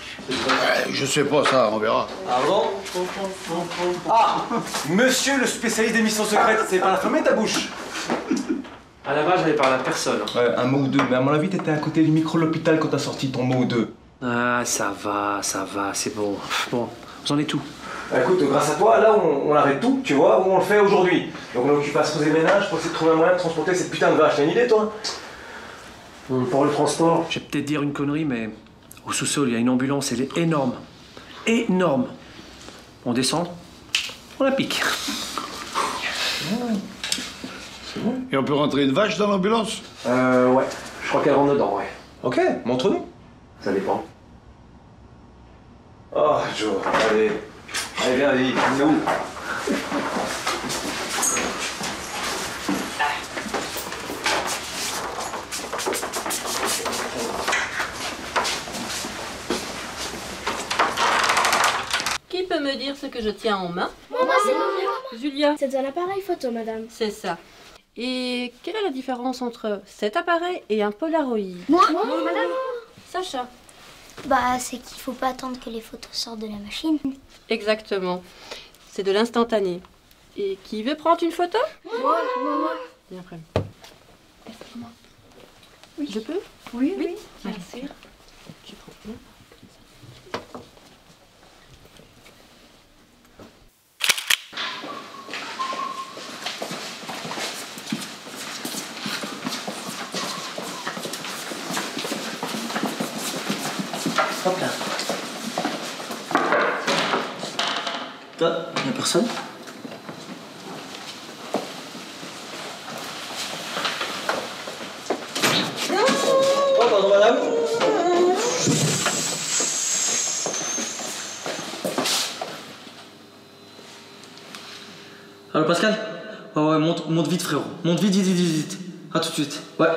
Je sais pas ça, on verra. Ah bon? Ah, monsieur le spécialiste des missions secrètes, c'est pas la fermer ta bouche? À la vache, j'avais parlé à personne. Ouais, un mot ou deux, mais à mon avis, t'étais à côté du micro de l'hôpital quand t'as sorti ton mot ou deux. Ah, ça va, c'est bon. Bon, vous en êtes tout. Bah, écoute, grâce à toi, là, on arrête tout, tu vois, on le fait aujourd'hui. Donc on occupe à se poser ménage pour essayer de trouver un moyen de transporter cette putain de vache. T'as une idée, toi? Pour le transport, je vais peut-être dire une connerie, mais au sous-sol, il y a une ambulance, elle est énorme. Énorme. On descend, on la pique. C'est bon. Et on peut rentrer une vache dans l'ambulance? Ouais. Je crois qu'elle rentre dedans, ouais. Ok, montre-nous. Ça dépend. Oh, Joe, allez. Allez, viens, allez, c'est où? Qui peut me dire ce que je tiens en main? Moi, c'est Julia. C'est un appareil photo, madame. C'est ça. Et quelle est la différence entre cet appareil et un Polaroid? Moi, madame. Sacha. Bah, c'est qu'il faut pas attendre que les photos sortent de la machine. Exactement. C'est de l'instantané. Et qui veut prendre une photo? Moi. Bien après. Excuse-moi. Oui. Je peux? Oui. Merci. Tu prends bien. Hop là. Toi, y'a personne? Oh, pardon madame. Allô Pascal? Ouais, monte vite frérot. Monte vite. À tout de suite. Ouais.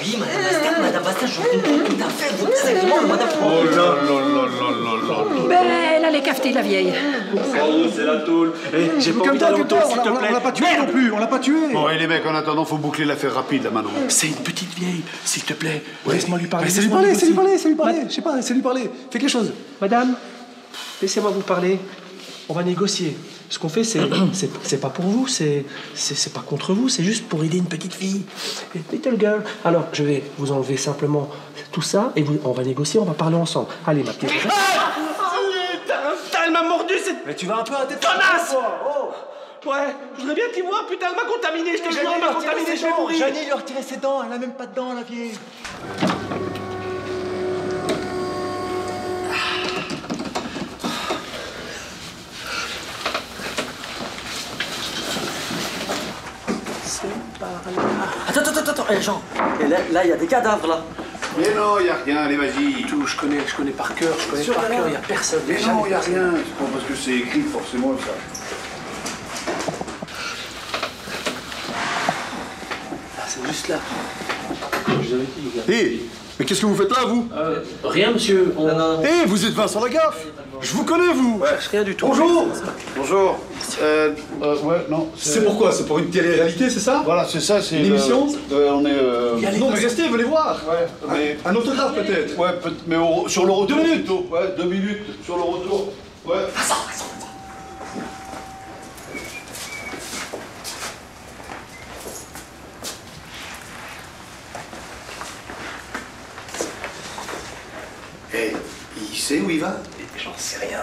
Oui, madame Bastien, je vous comprends tout à fait. Vous exactement, madame. Oh là. Ben, elle allait cafeter la vieille. C'est la tôle. Eh, j'ai pas envie d'aller en tôle, s'il te plaît. On l'a pas tué non plus, on l'a pas tué. Bon, et les mecs, en attendant, faut boucler l'affaire rapide, là, maintenant. C'est une petite vieille, s'il te plaît. Laisse-moi lui parler. C'est lui parler. Je sais pas, c'est lui parler. Fais quelque chose. Madame, laissez-moi vous parler. On va négocier. Ce qu'on fait, c'est pas pour vous, c'est pas contre vous, c'est juste pour aider une petite fille. Une little girl. Alors, je vais vous enlever simplement tout ça et on va négocier, on va parler ensemble. Allez, ma petite. Ah, putain, elle m'a mordu, cette. Mais tu vas un peu à tête. Connasse! Ouais, je voudrais bien t'y voir, putain, elle m'a contaminé, je te jure, elle m'a contaminé, je vais mourir. Janie lui a retiré ses dents, elle a même pas de dents, la vieille. Attends, Jean. Et là, il y a des cadavres, là. Mais non, y a rien, allez, vas-y. Tout, je connais par cœur, y a personne. Mais non, y a rien. C'est pas parce que c'est écrit forcément ça. Ah, c'est juste là. Hé, mais qu'est-ce que vous faites là, vous? Rien, monsieur. Hé, vous êtes Vincent Lagaffe. Je vous connais, vous. Ouais, rien du tout. Bonjour. Bonjour. Ouais, non. C'est pourquoi? C'est pour une télé-réalité, c'est ça? Voilà, c'est ça, c'est... Une émission? On est... Non, mais restez, venez voir. Ouais, mais... Un autographe, peut-être? Ouais, mais sur le retour... 2 minutes. Plutôt. Ouais, 2 minutes sur le retour. Ouais. Eh, il sait où il va? J'en sais rien.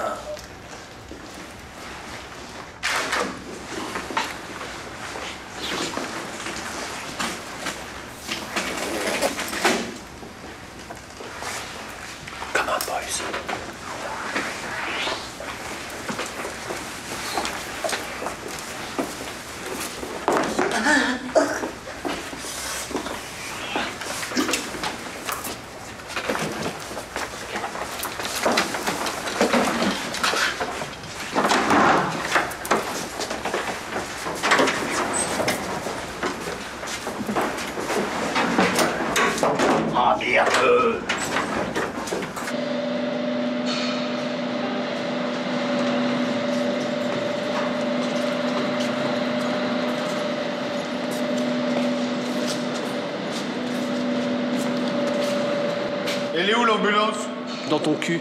Elle est où l'ambulance? Dans ton cul.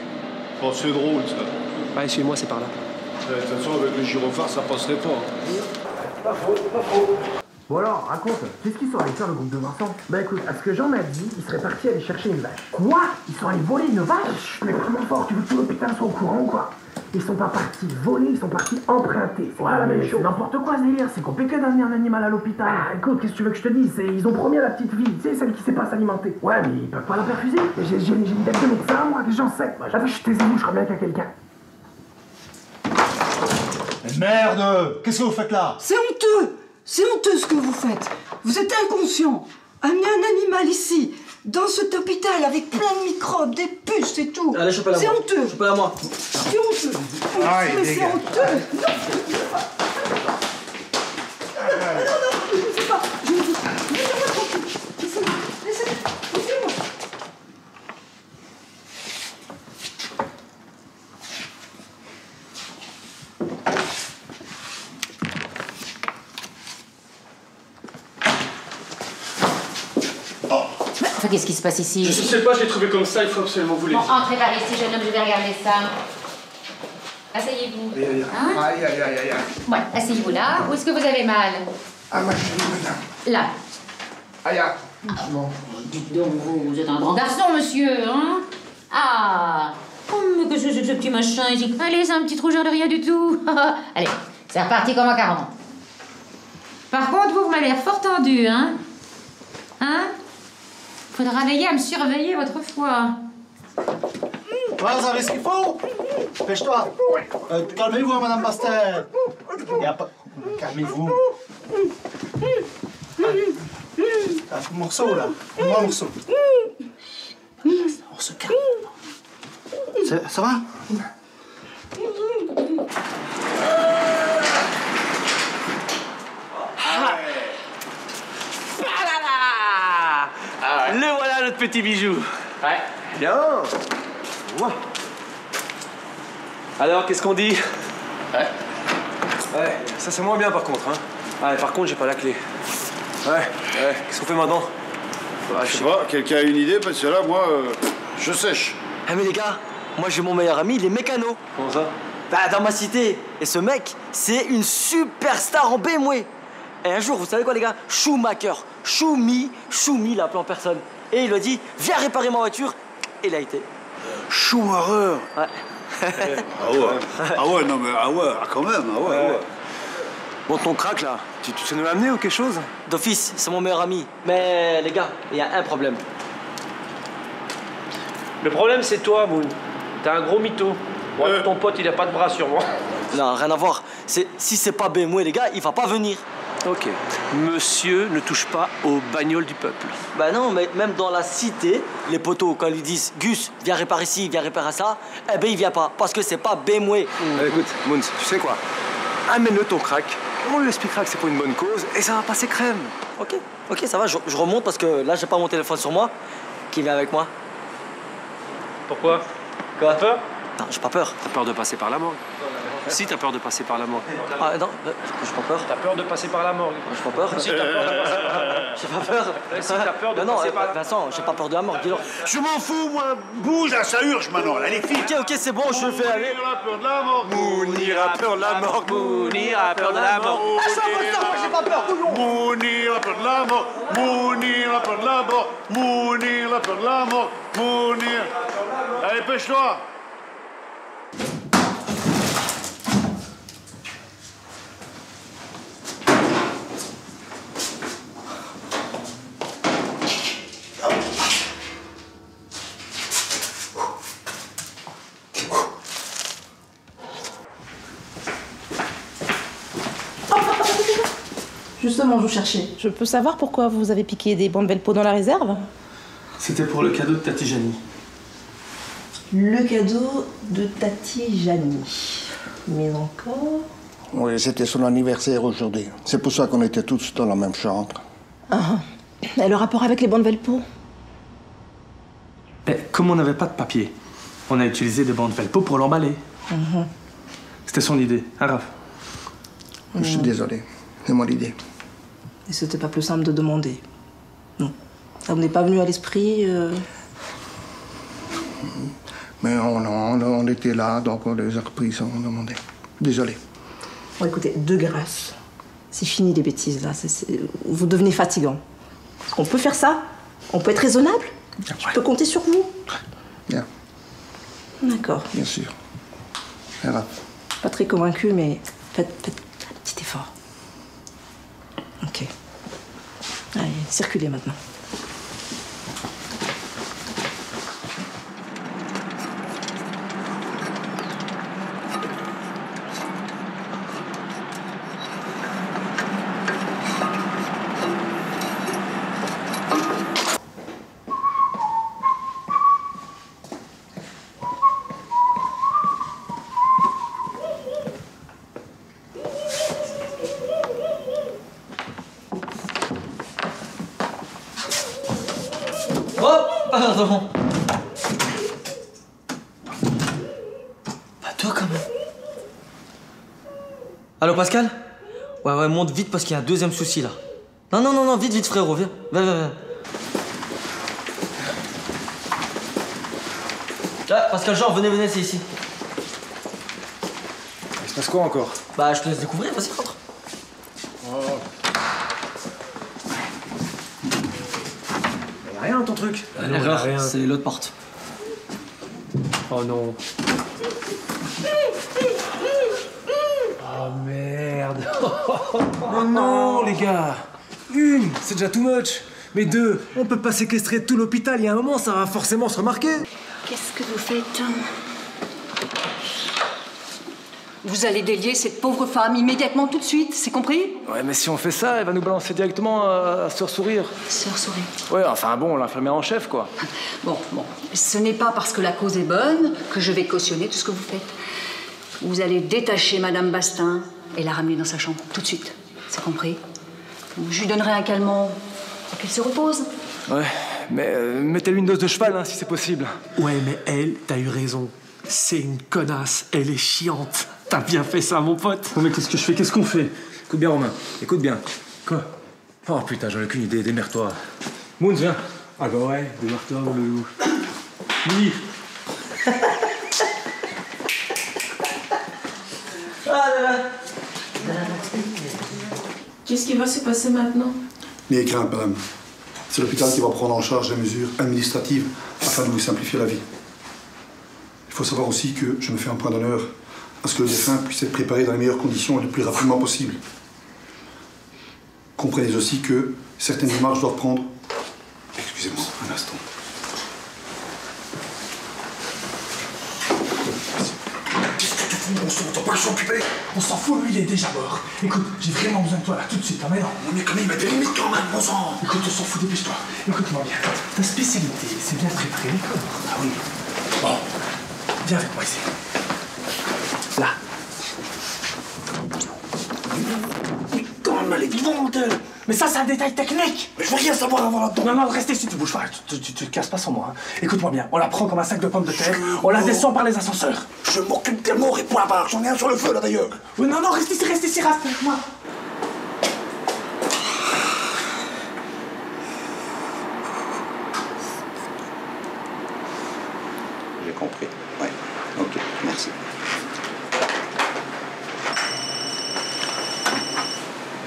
Oh, c'est drôle ça. Ouais, chez moi, c'est par là. De toute façon, avec le gyrophare, ça passerait pas. Pas faux, pas faux. Bon alors, raconte, qu'est-ce qu'ils sont allés faire le groupe de Vincent? Bah écoute, à ce que Jean m'a dit, ils seraient partis aller chercher une vache. Quoi? Ils sont allés voler une vache? Mais vraiment fort, tu veux que tout l'hôpital soit au courant ou quoi? Ils sont pas partis voler, ils sont partis emprunter. C'est pas la même chose. N'importe quoi ce délire, c'est compliqué d'amener un animal à l'hôpital. Ah écoute, qu'est-ce que tu veux que je te dise? Ils ont promis à la petite fille, tu sais, celle qui sait pas s'alimenter. Ouais, mais ils peuvent pas la perfuser. J'ai une dette de médecin, moi, que j'en sais. La vache, taisez-vous, je crois bien qu'il y a quelqu'un. Merde! Qu'est-ce que vous faites là? C'est honteux! C'est honteux ce que vous faites. Vous êtes inconscient. Amener un animal ici, dans cet hôpital, avec plein de microbes, des puces et tout. Allez, chopez-la moi. C'est honteux. Chopez-la moi. C'est honteux. Aïe, mais les c'est gars. honteux. Non, je ne sais pas. Je ne sais pas. Laissez-moi tranquille. Laissez-moi. Enfin, qu'est-ce qui se passe ici? Je sais pas, je l'ai trouvé comme ça, il faut absolument vous Bon, laisser. entrez par ici, jeune homme, je vais regarder ça. Asseyez-vous. Hein? Aïe, aïe, aïe, aïe, aïe. Ouais, asseyez-vous là. Où est-ce que vous avez mal? Ah, ma chérie, madame. Là. Aïe, aïe. Bon, dites donc, vous êtes un grand garçon, monsieur, hein? Ah! Oh, mais que c'est ce petit machin ici? Allez, c'est un petit rougeur de rien du tout. Allez, c'est reparti comme à 40. Par contre, vous m'avez l'air fort tendu, hein? Hein? Faudra veiller à me surveiller votre foie. Ouais, vous avez ce qu'il faut? Pêche-toi. Calmez-vous, hein, madame Bastel. Y a pas... Calmez-vous. Un morceau, là. Un morceau. On se calme. Ça va? Le voilà, notre petit bijou. Ouais. Bien. Ouais. Alors, qu'est-ce qu'on dit? Ouais. Ouais, ça c'est moins bien par contre, hein. Ouais, par contre, j'ai pas la clé. Ouais, qu'est-ce qu'on fait maintenant? Je sais pas, quelqu'un a une idée? Parce que là, moi, je sèche. Ah mais les gars, moi j'ai mon meilleur ami, il est mécano. Comment ça? Bah dans ma cité. Et ce mec, c'est une superstar en BMW. Et un jour, vous savez quoi les gars? Schumacher, Choumi l'a appelé en personne. Et il lui a dit, viens réparer ma voiture. Et il a été. Schumacher. Ouais. Ah ouais. Ah ouais, non mais ah ouais, quand même, ah ouais, ouais. Bon, ton crack là, tu sais nous amener ou quelque chose? D'office, c'est mon meilleur ami. Mais les gars, il y a un problème. Le problème, c'est toi, Moon. T'es un gros mytho. Ouais, ton pote, il a pas de bras sur moi. Non, rien à voir. Si c'est pas BMW, les gars, il va pas venir. Ok. Monsieur ne touche pas aux bagnoles du peuple. Bah non, mais même dans la cité, les potos, quand ils lui disent « Gus, viens réparer ci, viens réparer ça », eh ben il vient pas, parce que c'est pas BMW. Écoute, Moons, tu sais quoi? Amène-le ton crack. On lui expliquera que c'est pour une bonne cause et ça va passer crème. Ok, ça va, je remonte parce que là, j'ai pas mon téléphone sur moi. Qui vient avec moi? Pourquoi? Quoi? T'as peur? Non, j'ai pas peur. T'as peur de passer par la morgue? Si, t'as peur de passer par la morgue. Ah non, j'ai pas peur. T'as peur de passer par la morgue? J'ai pas peur. Si, t'as peur de passer par la morgue. J'ai pas peur. Si, t'as peur de passer par la morgue. Vincent, j'ai pas peur de la morgue, dis-leur. Je m'en fous, moi. Bouge, là, ça urge maintenant, là, les filles. Ok, c'est bon, je le fais aller. Mounir a peur de la mort. Mounir a peur de la morgue. Mounir a peur de la morgue. Ah, je suis un moi, j'ai pas peur, couillon. Mounir a peur de la mort. Mounir a peur de la mort. Mounir a peur de la mort. Mounir. Allez, pêche-toi. Justement, je vous cherchais. Je peux savoir pourquoi vous avez piqué des bandes Velpo dans la réserve? C'était pour le cadeau de Tati Janie. Le cadeau de Tati Janie. Mais encore... Oui, c'était son anniversaire aujourd'hui. C'est pour ça qu'on était tous dans la même chambre. Ah, et le rapport avec les bandes Velpo? Comme on n'avait pas de papier, on a utilisé des bandes Velpo pour l'emballer. C'était son idée, hein, Raph? Je suis désolé, c'est mon idée. Et c'était pas plus simple de demander? Non. Ça vous n'est pas venu à l'esprit Mais on était là, donc on les a repris sans demander. Désolé. Bon, écoutez, de grâce, c'est fini les bêtises, là. Vous devenez fatigant. On peut faire ça? On peut être raisonnable? Je peux compter sur vous? Bien. D'accord. Bien sûr. Grave. Pas très convaincu, mais faites un petit effort. Ok. Allez, circulez maintenant. Pardon. Pas toi quand même. Allô Pascal? Ouais, monte vite parce qu'il y a un deuxième souci là. Non, vite frérot, viens. Viens. Ah, Pascal Jean, venez, c'est ici. Il se passe quoi encore? Bah, je te laisse découvrir, vas-y, rentre. Rien ton truc. L'erreur, c'est l'autre porte. Oh non. Oh merde. Oh non, les gars. Une, c'est déjà too much. Mais deux, on peut pas séquestrer tout l'hôpital. Il y a un moment, ça va forcément se remarquer. Qu'est-ce que vous faites? Vous allez délier cette pauvre femme immédiatement, tout de suite, c'est compris? Ouais, mais si on fait ça, elle va nous balancer directement à Sœur Sourire. Sœur Sourire. Ouais, enfin bon, l'infirmière en chef, quoi. Bon, ce n'est pas parce que la cause est bonne que je vais cautionner tout ce que vous faites. Vous allez détacher Madame Bastin et la ramener dans sa chambre, tout de suite, c'est compris? Je lui donnerai un calmant pour qu'elle se repose. Ouais, mais mettez-lui une dose de cheval, hein, si c'est possible. Ouais, mais elle, t'as eu raison. C'est une connasse, elle est chiante. T'as bien fait ça, mon pote. Bon, mais qu'est-ce que je fais? Qu'est-ce qu'on fait? Écoute bien, Romain. Écoute bien. Quoi? Oh putain, j'en ai aucune idée. Démerde-toi. Moons, viens. Ah bah ouais, démarre-toi, mon loulou. Oui. Qu'est-ce qui va se passer maintenant? N'ayez crainte, madame. C'est l'hôpital qui va prendre en charge les mesures administratives afin de vous simplifier la vie. Il faut savoir aussi que je me fais un point d'honneur à ce que le défunt puisse être préparé dans les meilleures conditions et le plus rapidement possible. Comprenez aussi que certaines démarches doivent prendre... Excusez-moi, un instant. On t'en pas s'occuper. On s'en fout, lui, il est déjà mort. Écoute, j'ai vraiment besoin de toi là, tout de suite, hein, mais non. Mais quand même, il m'a des limites quand même, bon sang. Écoute, on s'en fout, dépêche-toi. Écoute-moi bien. Ta spécialité, c'est bien préparer les corps. Ah oui. Bon, viens avec moi ici. Là. Mais quand même, elle est vivante, elle. Mais ça, c'est un détail technique. Mais je veux rien savoir avant là-dedans. Non, reste ici, tu bouges pas. Tu te casses pas sans moi. Hein. Écoute-moi bien, on la prend comme un sac de pommes de terre, on la descend par les ascenseurs. Je m'occupe des morts et point barre. J'en ai un sur le feu, là, d'ailleurs. Oui, non, reste ici, reste avec moi. J'ai compris. Ouais. Ok, merci.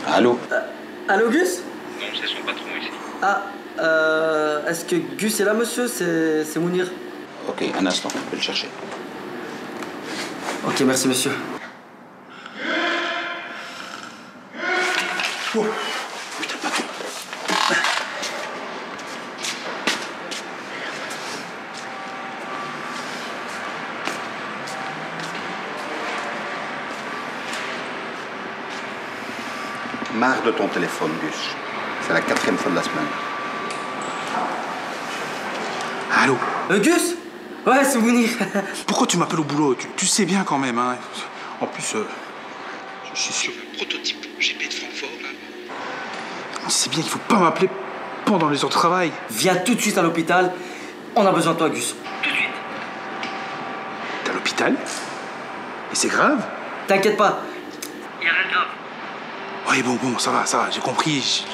Allô? Allô, Gus? Non, c'est son patron ici. Ah, est-ce que Gus est là, monsieur? C'est Mounir. Ok, un instant, je vais le chercher. Ok, merci, monsieur. Oh. Marre de ton téléphone, Gus. C'est la 4e fois de la semaine. Allô? Gus? Ouais, c'est Mounir. Pourquoi tu m'appelles au boulot? Tu sais bien quand même, hein. En plus, je suis sur le prototype GP de Francfort, là. Tu sais bien qu'il faut pas m'appeler pendant les heures de travail. Viens tout de suite à l'hôpital. On a besoin de toi, Gus. Tout de suite. T'es à l'hôpital? Et c'est grave? T'inquiète pas. Y'a rien de grave. Oui, bon, ça va, j'ai compris.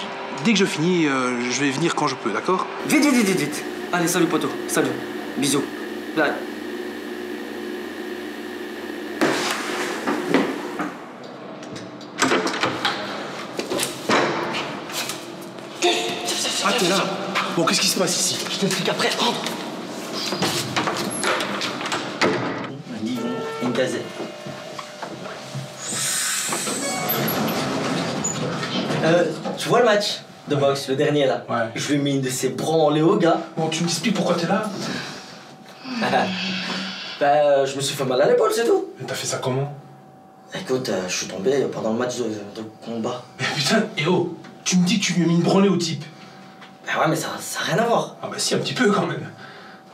Dès que je finis, je vais venir quand je peux, d'accord? Vite. Allez, salut, poteau. Salut. Bisous. Là. Ah, t'es là. Bon, qu'est-ce qui se passe ici? Je t'explique après. Rentre. Un livre, une gazette. Tu vois le match de boxe, le dernier là? Ouais. Je lui ai mis une de ces branlées au gars. Bon, tu m'expliques pourquoi t'es là? Je me suis fait mal à l'épaule, c'est tout. Mais t'as fait ça comment? Écoute, je suis tombé pendant le match de combat. Mais putain, et oh, tu me dis que tu lui as mis une branlée au type? Bah ouais, mais ça a rien à voir. Ah bah si, un petit peu quand même.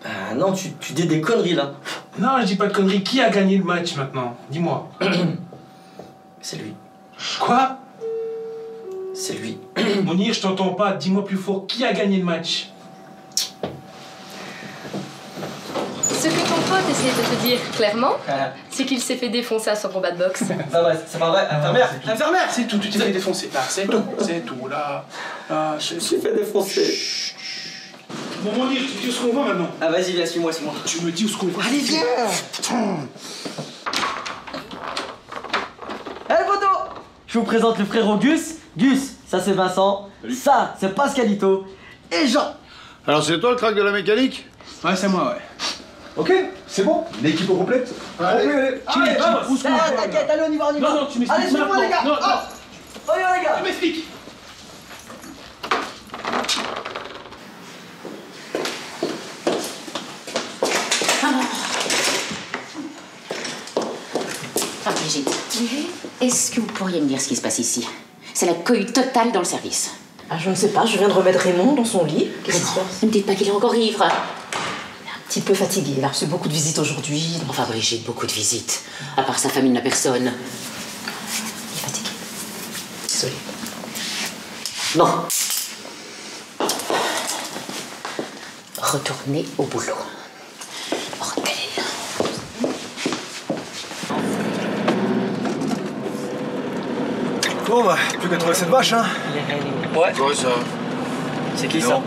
Bah non, tu dis des conneries là. Non, je dis pas de conneries. Qui a gagné le match maintenant? Dis-moi. C'est lui. Quoi? C'est lui. Mounir, je t'entends pas. Dis-moi plus fort. Qui a gagné le match? Ce que ton pote essaie de te dire clairement, c'est qu'il s'est fait défoncer à son combat de boxe. Non, ouais, c'est pas vrai. Infirmière! Infirmière! C'est tout, tu t'es fait défoncer. Là, c'est tout, là. Je me suis fait défoncer. Bon, Mounir, tu me dis où est-ce qu'on va maintenant? Ah, vas-y, viens, suis-moi, c'est moi. Tu me dis où est-ce qu'on va? Allez, viens! Hé, poteau! Je vous présente le frérot Gus. Gus, ça c'est Vincent. Salut. Ça, c'est Pascalito. Et Jean. Alors, c'est toi le crack de la mécanique? Ouais, c'est moi, ouais. Ok, c'est bon. L'équipe au complet? Allez, t'inquiète, allez, on y va. Non, tu m'expliques. Allez, suivez-moi, les gars. Non, on y va, les gars. Tu m'expliques. Ah, Brigitte, est-ce que vous pourriez me dire ce qui se passe ici? C'est la cohue totale dans le service. Ah, je ne sais pas, je viens de remettre Raymond dans son lit. Qu'est-ce qui se passe? Ne me dites pas qu'il est encore ivre. Un petit peu fatigué, il a reçu beaucoup de visites aujourd'hui. Donc... Enfin, Brigitte, beaucoup de visites. À part sa famille, il n'a personne. Il est fatigué. Désolée. Bon. Retournez au boulot. Bordel. Bon, bah, plus qu'à trouver cette vache, hein. Ouais. Quoi ça? C'est qui ça?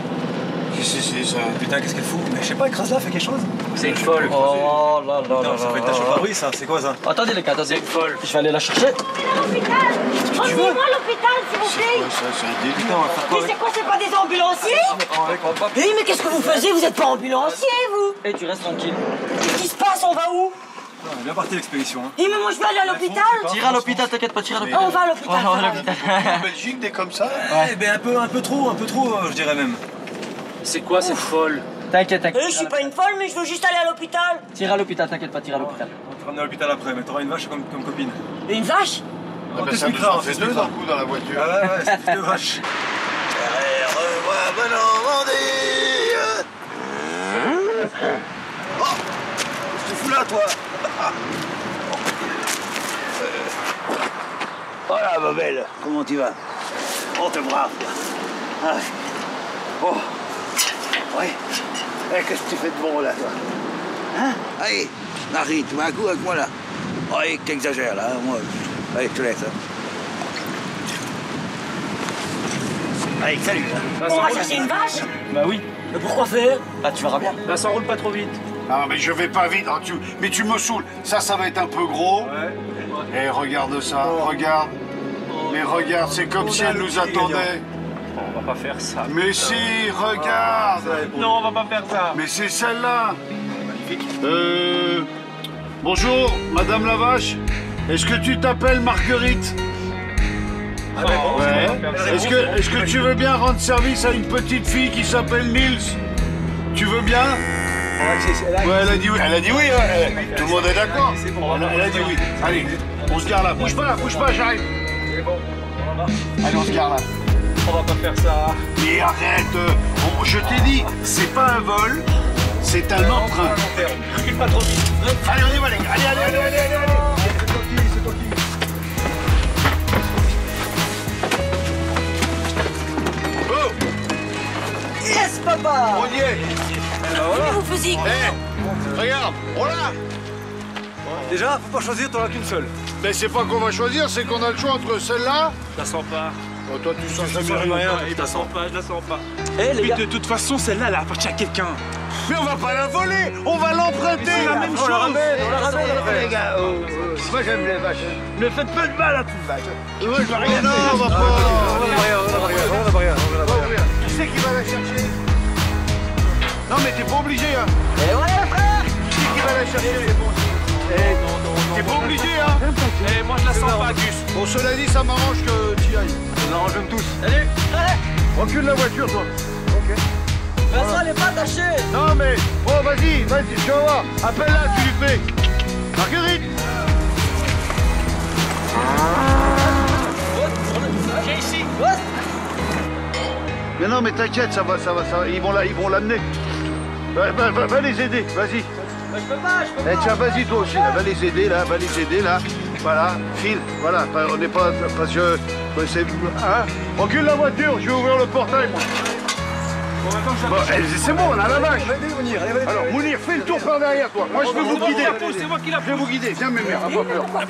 Qu'est-ce que c'est ça? Putain, qu'est-ce qu'elle fout? Mais je sais pas, écrase-la, fais quelque chose. C'est une folle. Oh là là là. Ça fait une tache au pare-brise, ça. C'est quoi ça? Attendez les gars, attendez. C'est une folle. Je vais aller la chercher. L'hôpital! Emmenez-moi à l'hôpital, s'il vous plaît! C'est quoi ça? C'est un début. Putain, on va faire quoi? Mais c'est quoi, c'est pas des ambulanciers? Hey, mais qu'est-ce que vous faisiez? Vous êtes pas ambulancier, vous! Hey, tu restes tranquille. Qu'est-ce qui se passe? On va où? On est bien parti l'expédition, hein. Mais moi je vais aller à l'hôpital! Tire à l'hôpital, t'inquiète pas, tire à l'hôpital. On va à l'hôpital! On va à l'hôpital. En Belgique, t'es comme ça? Ouais, ben un peu trop, je dirais même. C'est quoi cette folle? T'inquiète. Je suis pas une folle, mais je veux juste aller à l'hôpital! Tire à l'hôpital, t'inquiète pas, tire à l'hôpital. On va te ramener à l'hôpital après, mais t'auras une vache comme copine. Et une vache? On t'expliquera, on fait deux d'un coup dans la voiture. Ah ouais, c'est deux vaches. Oh, qu'est-ce que tu fous là, toi? Voilà, ma belle, comment tu vas? Oh, t'es brave, toi. Ah, oh, ouais. Eh, qu'est-ce que tu fais de bon, là, toi? Hein? Allez, Marie, tu mets un coup avec moi, là. Oh, allez, t'exagères, là, moi. Allez, je te laisse, hein. Allez, salut, là. On va chercher une vache? Bah oui. Mais pourquoi faire? Bah tu verras bien. Là, ça roule pas trop vite. Ah, mais je vais pas vite. Ah, mais tu me saoules. Ça va être un peu gros. Ouais. Et regarde ça, regarde. Mais regarde, c'est comme si elle nous attendait. On va pas faire ça. Mais si, regarde. Non, on va pas faire ça. Mais c'est celle-là. Bonjour, Madame la Vache. Est-ce que tu t'appelles Marguerite? Ouais. Est-ce que tu veux bien rendre service à une petite fille qui s'appelle Nils? Tu veux bien? Ouais, elle a dit oui. Elle a dit oui, hein. Tout le monde est d'accord. Elle a dit oui. Allez, on se gare là. Bouge pas, j'arrive. C'est bon. Allez, on se gare là. On va pas faire ça. Mais arrête. Je t'ai dit, c'est pas un vol, c'est un emprunt. Recule pas trop vite. Allez, on y va les gars. Allez. C'est toi qui. Yes, papa! On y est. Voilà. Vous faisiez quoi? Regarde, on l'a. Déjà, faut pas choisir, t'en as qu'une seule. Mais c'est pas qu'on va choisir, c'est qu'on a le choix entre celle-là. Ça sent pas. Oh, toi, tu sens jamais rien. Je la sens pas, je la sens pas. Eh, les gars. De toute façon, celle-là, elle appartient à quelqu'un. Mais on va pas la voler, on va l'emprunter. C'est la même chose. On la ramène, les gars. Moi, j'aime les vaches. Ne faites pas de mal à toute vache. Moi, je vais rien. Non, on va pas. On va rien. Qui c'est qui va la chercher? Non, mais t'es pas obligé, hein. Et ouais, frère. Qui c'est qui va la chercher? C'est bon. T'es pas obligé, hein. Eh, moi, je la sens pas, Gus. Bon, cela dit, ça m'arrange que tu y ailles. Ça nous arrange même tous. Salut. Recule la voiture, toi. Ok. Vincent, elle est pas attachée. Non, mais... Oh, vas-y, tu vas voir. Appelle-la, tu lui fais. Marguerite. Viens ici. Mais non, mais t'inquiète, ça va. Ils vont l'amener. Va les aider, vas-y. Je peux pas. Eh tiens, vas-y toi aussi, là. Va les aider là. Voilà, file, voilà. On n'est pas... Parce que... C'est... Hein? Recule la voiture, je vais ouvrir le portail, moi. Bon, c'est bon, on a la vache. Alors, Mounir, fais le tour par derrière, toi. Moi, je vais vous guider. C'est moi qui la pousse. Je vais vous guider. Viens, mes mères, pas peur. Là,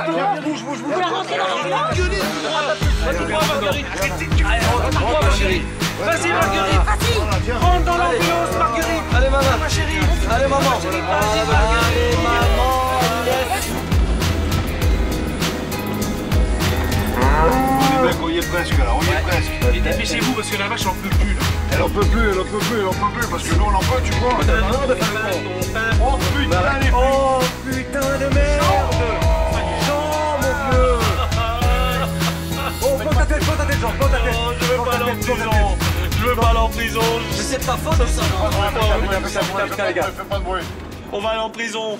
viens, bouge. Vous la rentrez dans l'ambulance. Vas-y, Marguerite. Rentre dans l'ambulance, Marguerite. Allez, maman. Ma chérie. Allez, maman. Vas-y, Marguerite. On y est presque, là. Et dépêchez-vous, parce que la vache, en peut plus, là. Elle en peut plus, parce que nous, on en peut, tu crois? Oh, putain, les Oh, putain de merde. Jean, mon vieux. Oh, plante ta tête, Jean, plante ta tête. Je veux pas aller en prison. Je veux pas aller en prison. Mais c'est de ta faute, ça. Putain, les gars. Fais pas de bruit. On va aller en prison.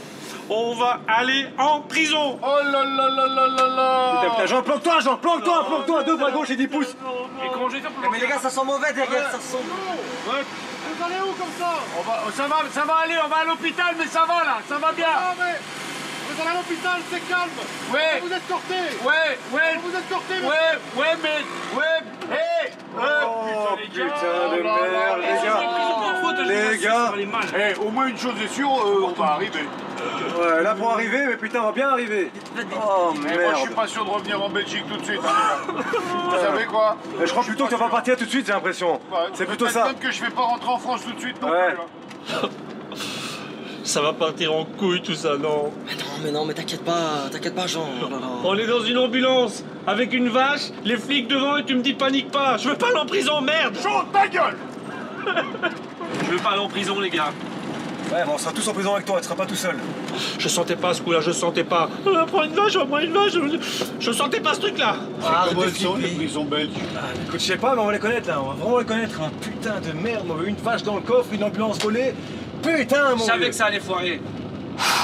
On va aller en prison. Oh là là là là là là. Putain, Jean, planque-toi, 2 bras gauche et 10 pouces. Mais comment je vais faire pour Mais les gars, ça sent mauvais derrière, ça sent... Ouais. Vous allez où comme ça? Ça va aller, on va à l'hôpital, mais ça va là, ça va bien. Ah mais, vous allez à l'hôpital, c'est calme. Ouais. Vous êtes corté. Ouais. Vous êtes corté. Hé. Oh putain de merde, les gars. Au moins une chose est sûre, on va arriver. Ouais, là pour arriver, mais putain, on va bien arriver. Oh merde. Moi, je suis pas sûr de revenir en Belgique tout de suite. Vous savez quoi? Je crois plutôt que tu vas pas partir tout de suite, j'ai l'impression. C'est plutôt ça. Même que je vais pas rentrer en France tout de suite non plus. Ça va partir en couille tout ça, non? Mais non, t'inquiète pas, Jean. On est dans une ambulance, avec une vache, les flics devant et tu me dis panique pas. Je veux pas aller en prison, merde! Jean, ta gueule! Je veux pas aller en prison, les gars. Ouais, bon, on sera tous en prison avec toi, tu seras pas tout seul. Je sentais pas ce coup-là, je sentais pas. On va prendre une vache, je sentais pas ce truc-là. Comment elles sont les prisons belges? Écoute, je sais pas, mais on va les connaître là, on va vraiment les connaître. Un putain de merde, on veut une vache dans le coffre, une ambulance volée. Putain, mon Je savais que ça allait foirer.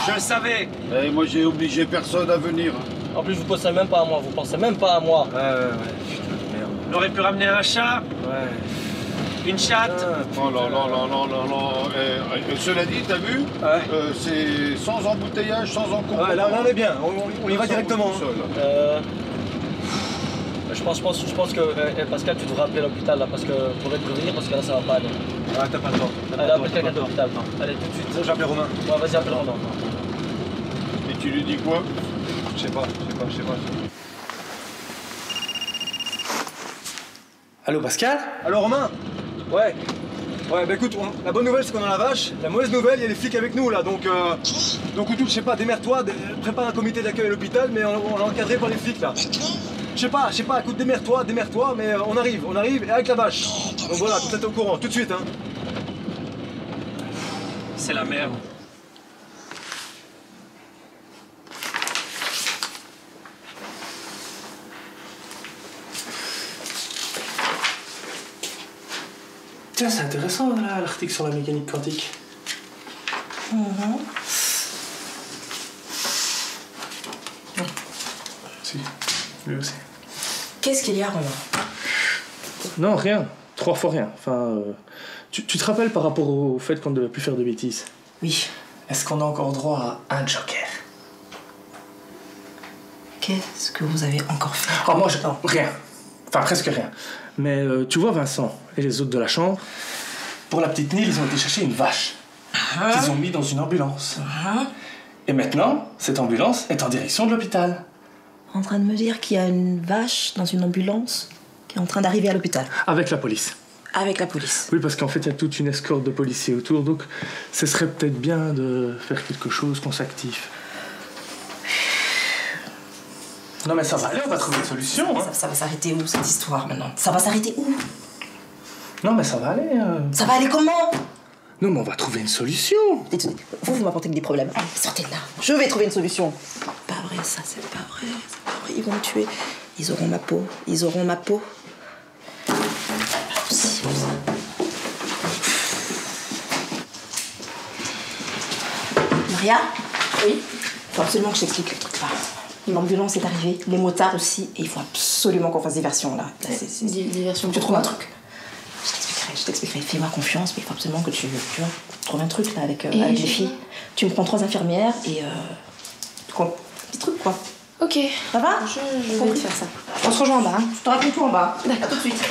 Je le savais. Et moi, j'ai obligé personne à venir. En plus, vous pensez même pas à moi, putain de merde. On aurait pu ramener un chat. Ouais. Une chatte. Oh là. Cela dit, t'as vu? C'est sans embouteillage, sans encombrement. Ouais, là, on est bien, on y va directement. Je pense que Pascal, tu devrais appeler l'hôpital là, parce que pour te prévenir, parce que là ça va pas aller. Ah, t'as pas le temps. Allez, appelle quelqu'un de l'hôpital. Allez, tout de suite. Bon, j'appelle Romain. Ouais, vas-y, appelle Romain. Et tu lui dis quoi? Je sais pas. Allô, Pascal? Allô, Romain? Ouais, bah écoute, la bonne nouvelle c'est qu'on a la vache. La mauvaise nouvelle, il y a les flics avec nous là, donc je sais pas, démerde-toi, prépare un comité d'accueil à l'hôpital, mais on est encadré par les flics là. Je sais pas, écoute, démerde-toi, mais on arrive, et avec la vache. Donc voilà, tout est au courant, tout de suite, hein. C'est la merde. Tiens, c'est intéressant là, l'article sur la mécanique quantique. Si, lui aussi. Qu'est-ce qu'il y a, Romain? Non, rien. 3 fois rien. Enfin, tu te rappelles par rapport au fait qu'on ne devait plus faire de bêtises? Oui. Est-ce qu'on a encore droit à un joker? Qu'est-ce que vous avez encore fait? Oh, moi, non, rien. Enfin, presque rien. Mais tu vois, Vincent et les autres de la chambre, pour la petite Nile, ils ont été chercher une vache qu'ils ont mis dans une ambulance. Et maintenant, cette ambulance est en direction de l'hôpital. En train de me dire qu'il y a une vache dans une ambulance qui est en train d'arriver à l'hôpital. Avec la police. Avec la police. Oui, parce qu'en fait, il y a toute une escorte de policiers autour, donc ce serait peut-être bien de faire quelque chose, qu'on s'active. Non, mais ça va aller, on va trouver une solution. Ça va s'arrêter où, cette histoire, maintenant? Ça va s'arrêter où? Non, mais ça va aller. Ça va aller comment? Non, mais on va trouver une solution. Vous m'apportez que des problèmes. Allez, sortez de là. Je vais trouver une solution. Pas vrai, ça, c'est pas vrai. C'est pas vrai. Ils vont me tuer. Ils auront ma peau. Ils auront ma peau. Maria? Oui? Il faut absolument que je t'explique. L'ambulance est arrivée, les motards aussi, et il faut absolument qu'on fasse diversion là. Diversion. Tu trouves un truc? Je t'expliquerai. Fais-moi confiance, mais il faut absolument que tu trouves un truc là avec les filles. Tu me prends 3 infirmières et quoi? Petit truc quoi. Ok. Ça va? Je vais te faire ça. On se rejoint en bas. Hein. Je te raconte tout en bas. D'accord. À tout de suite.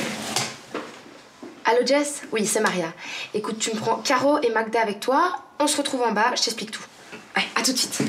Allô Jess? Oui, c'est Maria. Écoute, tu me prends Caro et Magda avec toi. On se retrouve en bas, je t'explique tout. Allez, à tout de suite.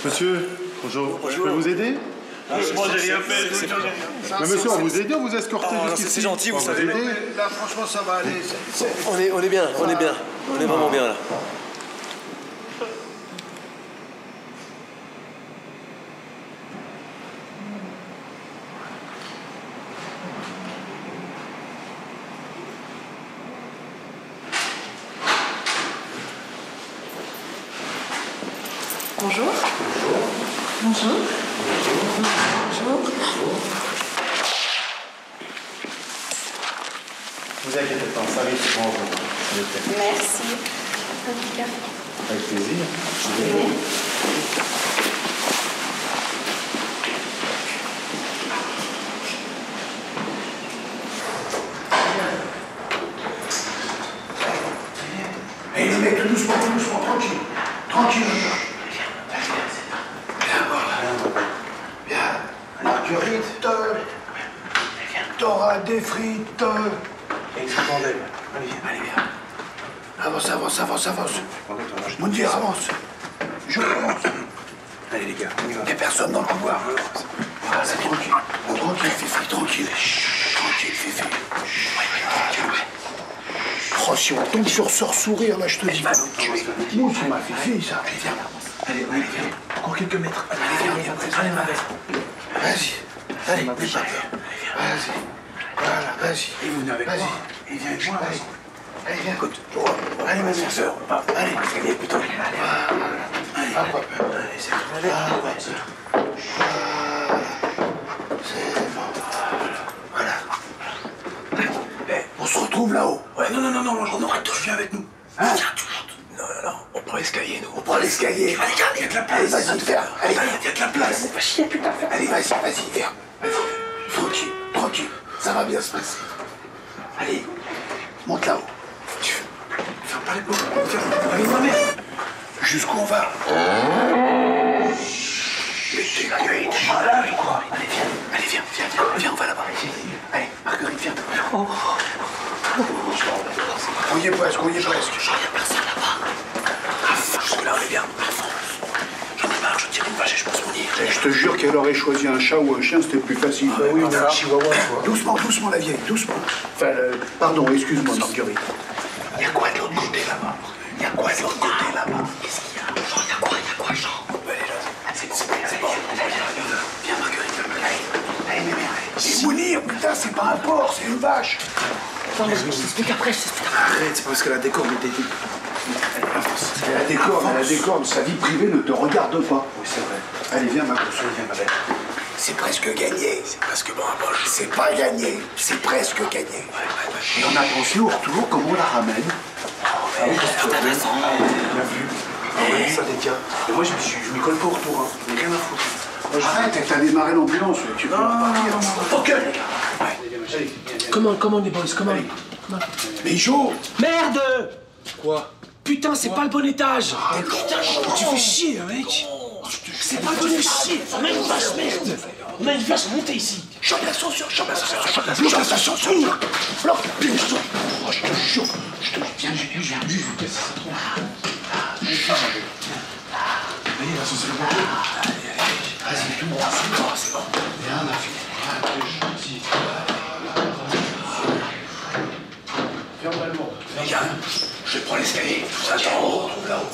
Monsieur, bonjour. Je peux vous aider? Moi, j'ai rien fait. Mais monsieur, on vous aide, on vous escorte jusqu'ici. C'est gentil, vous savez. Là, franchement, ça va aller. On est bien, on est bien. On est vraiment bien là. Bonjour. Bonjour. Bonjour. Vous inquiétez pas, ça arrive souvent. Merci. Avec plaisir. Hé les mecs, doucement, tranquille. Tranquille. Bien. Marguerite, t'auras des frites. Et c'est bordel. Allez, viens. Avance. Mon Dieu, avance. Je avance. Allez les gars, on y va. Il n'y a personne dans le couloir. Voilà, c'est tranquille. Tranquille, Fifi, tranquille. Tranquille, Fifi. Oh, si on tombe sur ce sourire, là, je te dis. Bon, c'est ma Fifi, ça. Allez, viens. Allez, viens. Encore quelques mètres. Allez, viens. Allez, ma belle. Vas-y. Allez, n'aie pas peur. Vas-y. Voilà, vas-y. Et vous venez avec moi. Et viens avec moi. Allez, viens. Écoute. Allez, ma mère sœur. Allez, plutôt. Allez. Ah, pas peur. Allez, c'est bon. Vas-y. C'est bon. Voilà. On se retrouve là-haut. Ouais, non, on arrête, tu viens avec nous. Hein? Non, on prend l'escalier, nous. On prend l'escalier. Allez, il y a de la place. Allez, vas-y, viens. Allez, il y a de la place. Va chier, putain. Allez, vas-y, viens. Vas-y. Tranquille. Ça va bien se passer. Allez, monte là-haut. Ferme pas les portes. Allez, ma mère. Jusqu'où on va? Mettez la gueule. Voilà, quoi. Allez, viens, on va là-bas. Allez, Marguerite, viens. On y est presque. Il y a personne là-bas. Jusque-là, on est bien. J'en ai marre, je tire une vache et je pense mourir. Je te jure qu'elle aurait choisi un chat ou un chien, c'était plus facile. Ah oui, un chihuahua, quoi. Doucement, la vieille, doucement. Enfin, pardon, excuse-moi, Marguerite. Il y a quoi de l'autre côté là-bas? Qu'est-ce qu'il y a? Jean, il y a quoi, Jean? C'est bon. Viens, Marguerite. Allez, mes mères. C'est Mounir, putain, c'est pas un porc, c'est une vache. Non, mais je t'explique après, Arrête, c'est parce qu'elle a des cornes, mais t'es... Elle a des cornes, sa vie privée ne te regarde pas. Oui, c'est vrai. Allez, viens, ma grosse, viens, ma belle. C'est presque gagné. C'est presque bon à poche. C'est pas gagné, c'est presque gagné. Ouais. Et on a pensé au retour comment on la ramène. Bien vu. Ah ouais, ça détient. Et moi, je m'y colle pas au retour, hein. J'en ai rien à foutre. Arrête, t'as démarré l'ambulance, tu peux pas partir. Ok. Comment les boys, comment? Mais Jo! Merde! Quoi? Putain, c'est pas le bon étage! Putain, tu fais chier, mec! C'est pas le bon étage! On a une vache, merde! On a une vache montée ici! Chope l'ascenseur! Alors, oh, je te jure! Viens, qu'est-ce que ça tombe? Allez, l'ascenseur est bon! Allez, vas-y, tout, c'est bon! Viens, ma fille! Gentil! Regarde, je prends l'escalier, je vous attends en haut, on retrouve là-haut.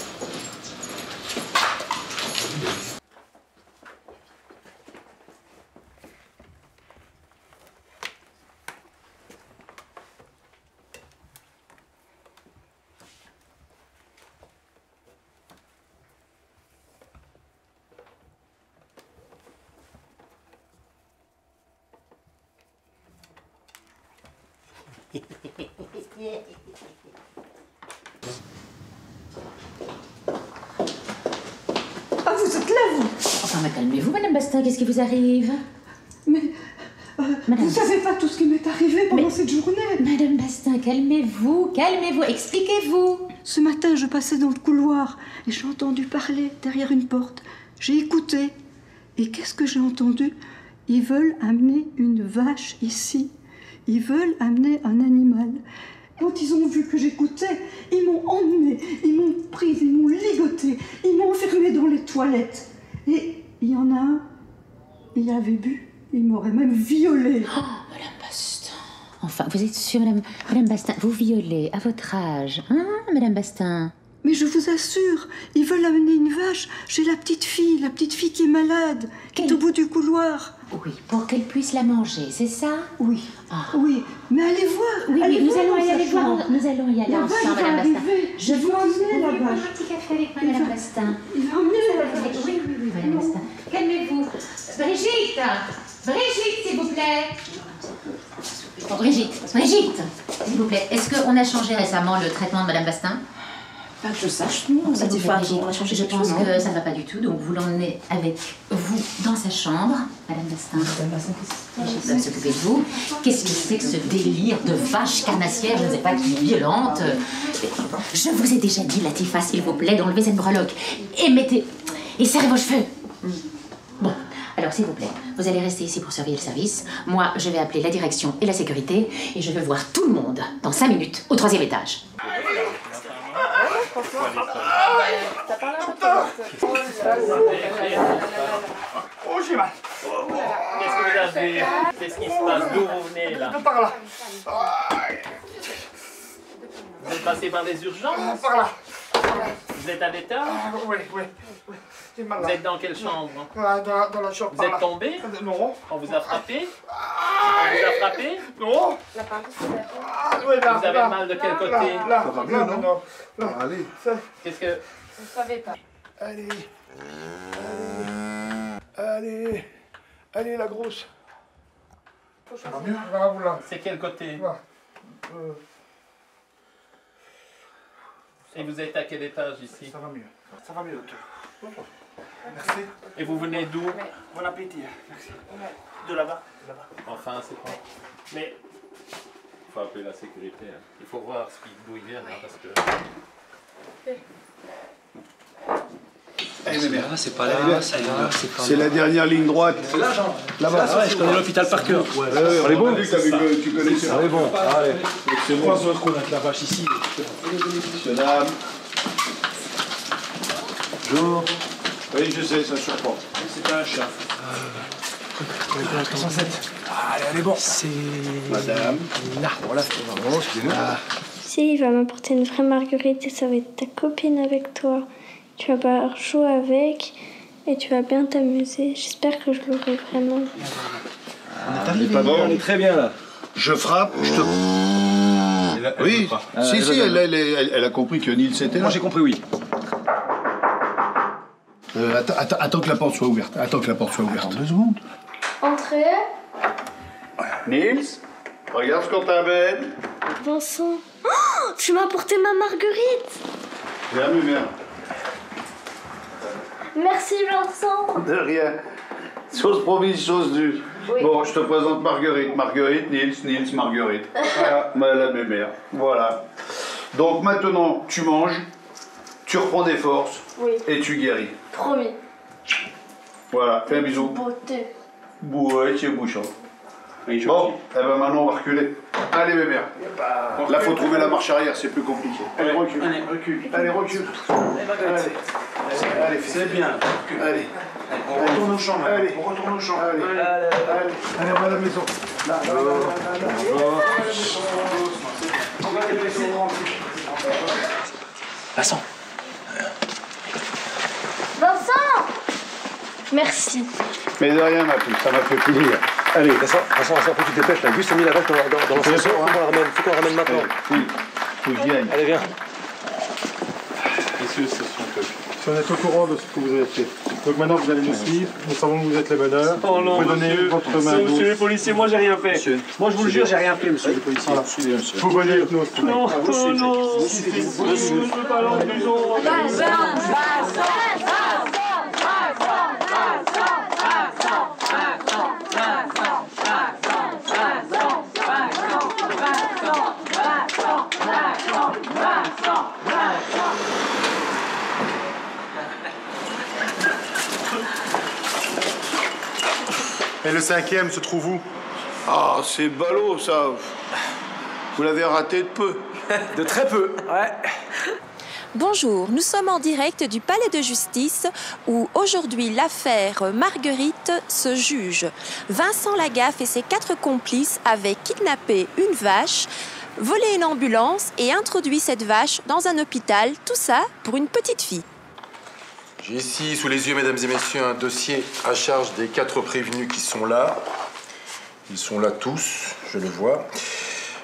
Ah, vous êtes là, vous? Enfin, mais calmez-vous, Madame Bastin, qu'est-ce qui vous arrive? Mais vous savez pas tout ce qui m'est arrivé pendant cette journée. Madame Bastin, calmez-vous, expliquez-vous. Ce matin, je passais dans le couloir et j'ai entendu parler derrière une porte. J'ai écouté. Et qu'est-ce que j'ai entendu? Ils veulent amener une vache ici. Ils veulent amener un animal. Quand ils ont vu que j'écoutais, ils m'ont emmené, ils m'ont prise, ils m'ont ligoté, ils m'ont enfermé dans les toilettes. Et il y en a un, il avait bu, il m'aurait même violée. Oh, Madame Bastin. Enfin, vous êtes sûre, Madame Bastin, vous violez à votre âge, hein, Madame Bastin? Mais je vous assure, ils veulent amener une vache chez la petite fille qui est malade, qui est au bout du couloir. Oui, pour qu'elle puisse la manger, c'est ça? Oui, oui, mais allez voir. Oui, allez nous voir allons dans y sa aller voir. chambre. Nous allons y aller La vache ensemble, va Madame Bastin. arriver. Je vais emmener la vache. Un petit café avec moi, Madame Bastin. Il va emmener la vache. Oui, Madame Bastin. Calmez-vous. Brigitte, s'il vous plaît. Oh, Brigitte, s'il vous plaît. Est-ce qu'on a changé récemment le traitement de Madame Bastin? Pas que je sache, non. Ça dit pas, on a changé. Je pense que ça ne va pas du tout, donc vous l'emmenez avec vous dans sa chambre, Madame Bastin. Brigitte va s'occuper de vous. Qu'est-ce que c'est que ce délire de vache carnassière, je ne sais pas, qui est violente? Je vous ai déjà dit, Latifa, s'il vous plaît, d'enlever cette breloque. Et serrez vos cheveux. Bon, alors s'il vous plaît, vous allez rester ici pour surveiller le service. Moi, je vais appeler la direction et la sécurité, et je veux voir tout le monde dans 5 minutes au 3e étage. T'as parlé un peu. Oh, j'ai mal. Qu'est-ce que vous avez? Qu'est-ce qui se passe? D'où vous venez là? Par là. Vous êtes passé par les urgences? Par là. Vous êtes à l'étage? Oui. J'ai mal là. Vous êtes dans quelle chambre? Dans la chambre. Vous êtes tombé? Non. On vous a frappé? On vous a frappé? Non. La part Vous avez mal de quel côté? Là, non. Allez. Qu'est-ce que... Je ne savais pas. Allez, la grosse. Ça va mieux? C'est quel côté? Et vous êtes à quel étage ici? Ça va mieux, docteur. Merci. Et vous venez d'où? Bon appétit. Merci. De là-bas. Enfin, c'est pas... Mais... Il faut appeler la sécurité. Hein. Il faut voir ce d'où ils viennent, hein, parce que... C'est pas là, c'est là, c'est pas là. C'est la dernière ligne droite. C'est là, Jean. Là-bas. Ouais, je connais l'hôpital par cœur. On est bon? Tu connais ça. On est bon. Allez. C'est bon. On qu'on a la vache ici. Monsieur, dame. Bonjour. Oui, je sais, ça surprend. C'est un chat. 307. Allez, elle est bon. C'est... Madame. Là, voilà. Si, il va m'apporter une vraie marguerite et ça va être ta copine avec toi. Tu vas pouvoir jouer avec et tu vas bien t'amuser. J'espère que je l'aurai vraiment. On est arrivé. On est très bien là. Je frappe, je te... Oui, si, elle a compris que Nils était là. Moi j'ai compris, oui. Attends que la porte soit ouverte. Attends 2 secondes. Entrez. Nils, regarde ce qu'on t'amène. Vincent. Oh, tu m'as apporté ma marguerite. Viens, mère. Merci Vincent. De rien. Chose promise, chose due. Oui. Bon, je te présente Marguerite. Marguerite, Nils, Marguerite. Voilà, la mémère. Voilà. Donc maintenant, tu manges, tu reprends des forces et tu guéris. Promis. Voilà, fais un bisou. Beauté. Ouais, tu es bouchant. Bon, eh ben maintenant on va reculer. Allez mémère. Là faut trouver la marche arrière, c'est plus compliqué. Allez, recule. Allez, recule. Allez, recule. Allez, c'est bien. Allez. On retourne au champ. Allez, on retourne au champ. Allez, allez, on va à la maison. Là. On va les laisser tranquilles. Vincent. Vincent! Merci. Mais de rien, ma fille, ça m'a fait plaisir. Allez. Vincent, faut que tu te dépêches. Là. Gus a mis la vache dans l'ascenseur. Faut qu'on la ramène maintenant. Faut que j'y aille. Allez, viens. Messieurs, c'est son truc. Si on est au courant de ce que vous avez fait. Donc maintenant, vous allez nous suivre. Nous savons que vous êtes les meneurs. Oh non, vous pouvez donner votre main gauche. Monsieur le policier, moi j'ai rien fait. Monsieur. Moi je vous le jure, j'ai rien fait, monsieur le policier. Voilà. Vous venez avec nous. Non, non, je veux pas aller en prison. Et le 5e se trouve où? Ah, c'est ballot ça. Vous l'avez raté de peu. De très peu. Ouais. Bonjour, nous sommes en direct du Palais de Justice où aujourd'hui l'affaire Marguerite se juge. Vincent Lagaffe et ses 4 complices avaient kidnappé une vache, volé une ambulance et introduit cette vache dans un hôpital, tout ça pour une petite fille. J'ai ici sous les yeux, mesdames et messieurs, un dossier à charge des 4 prévenus qui sont là. Ils sont là tous, je le vois.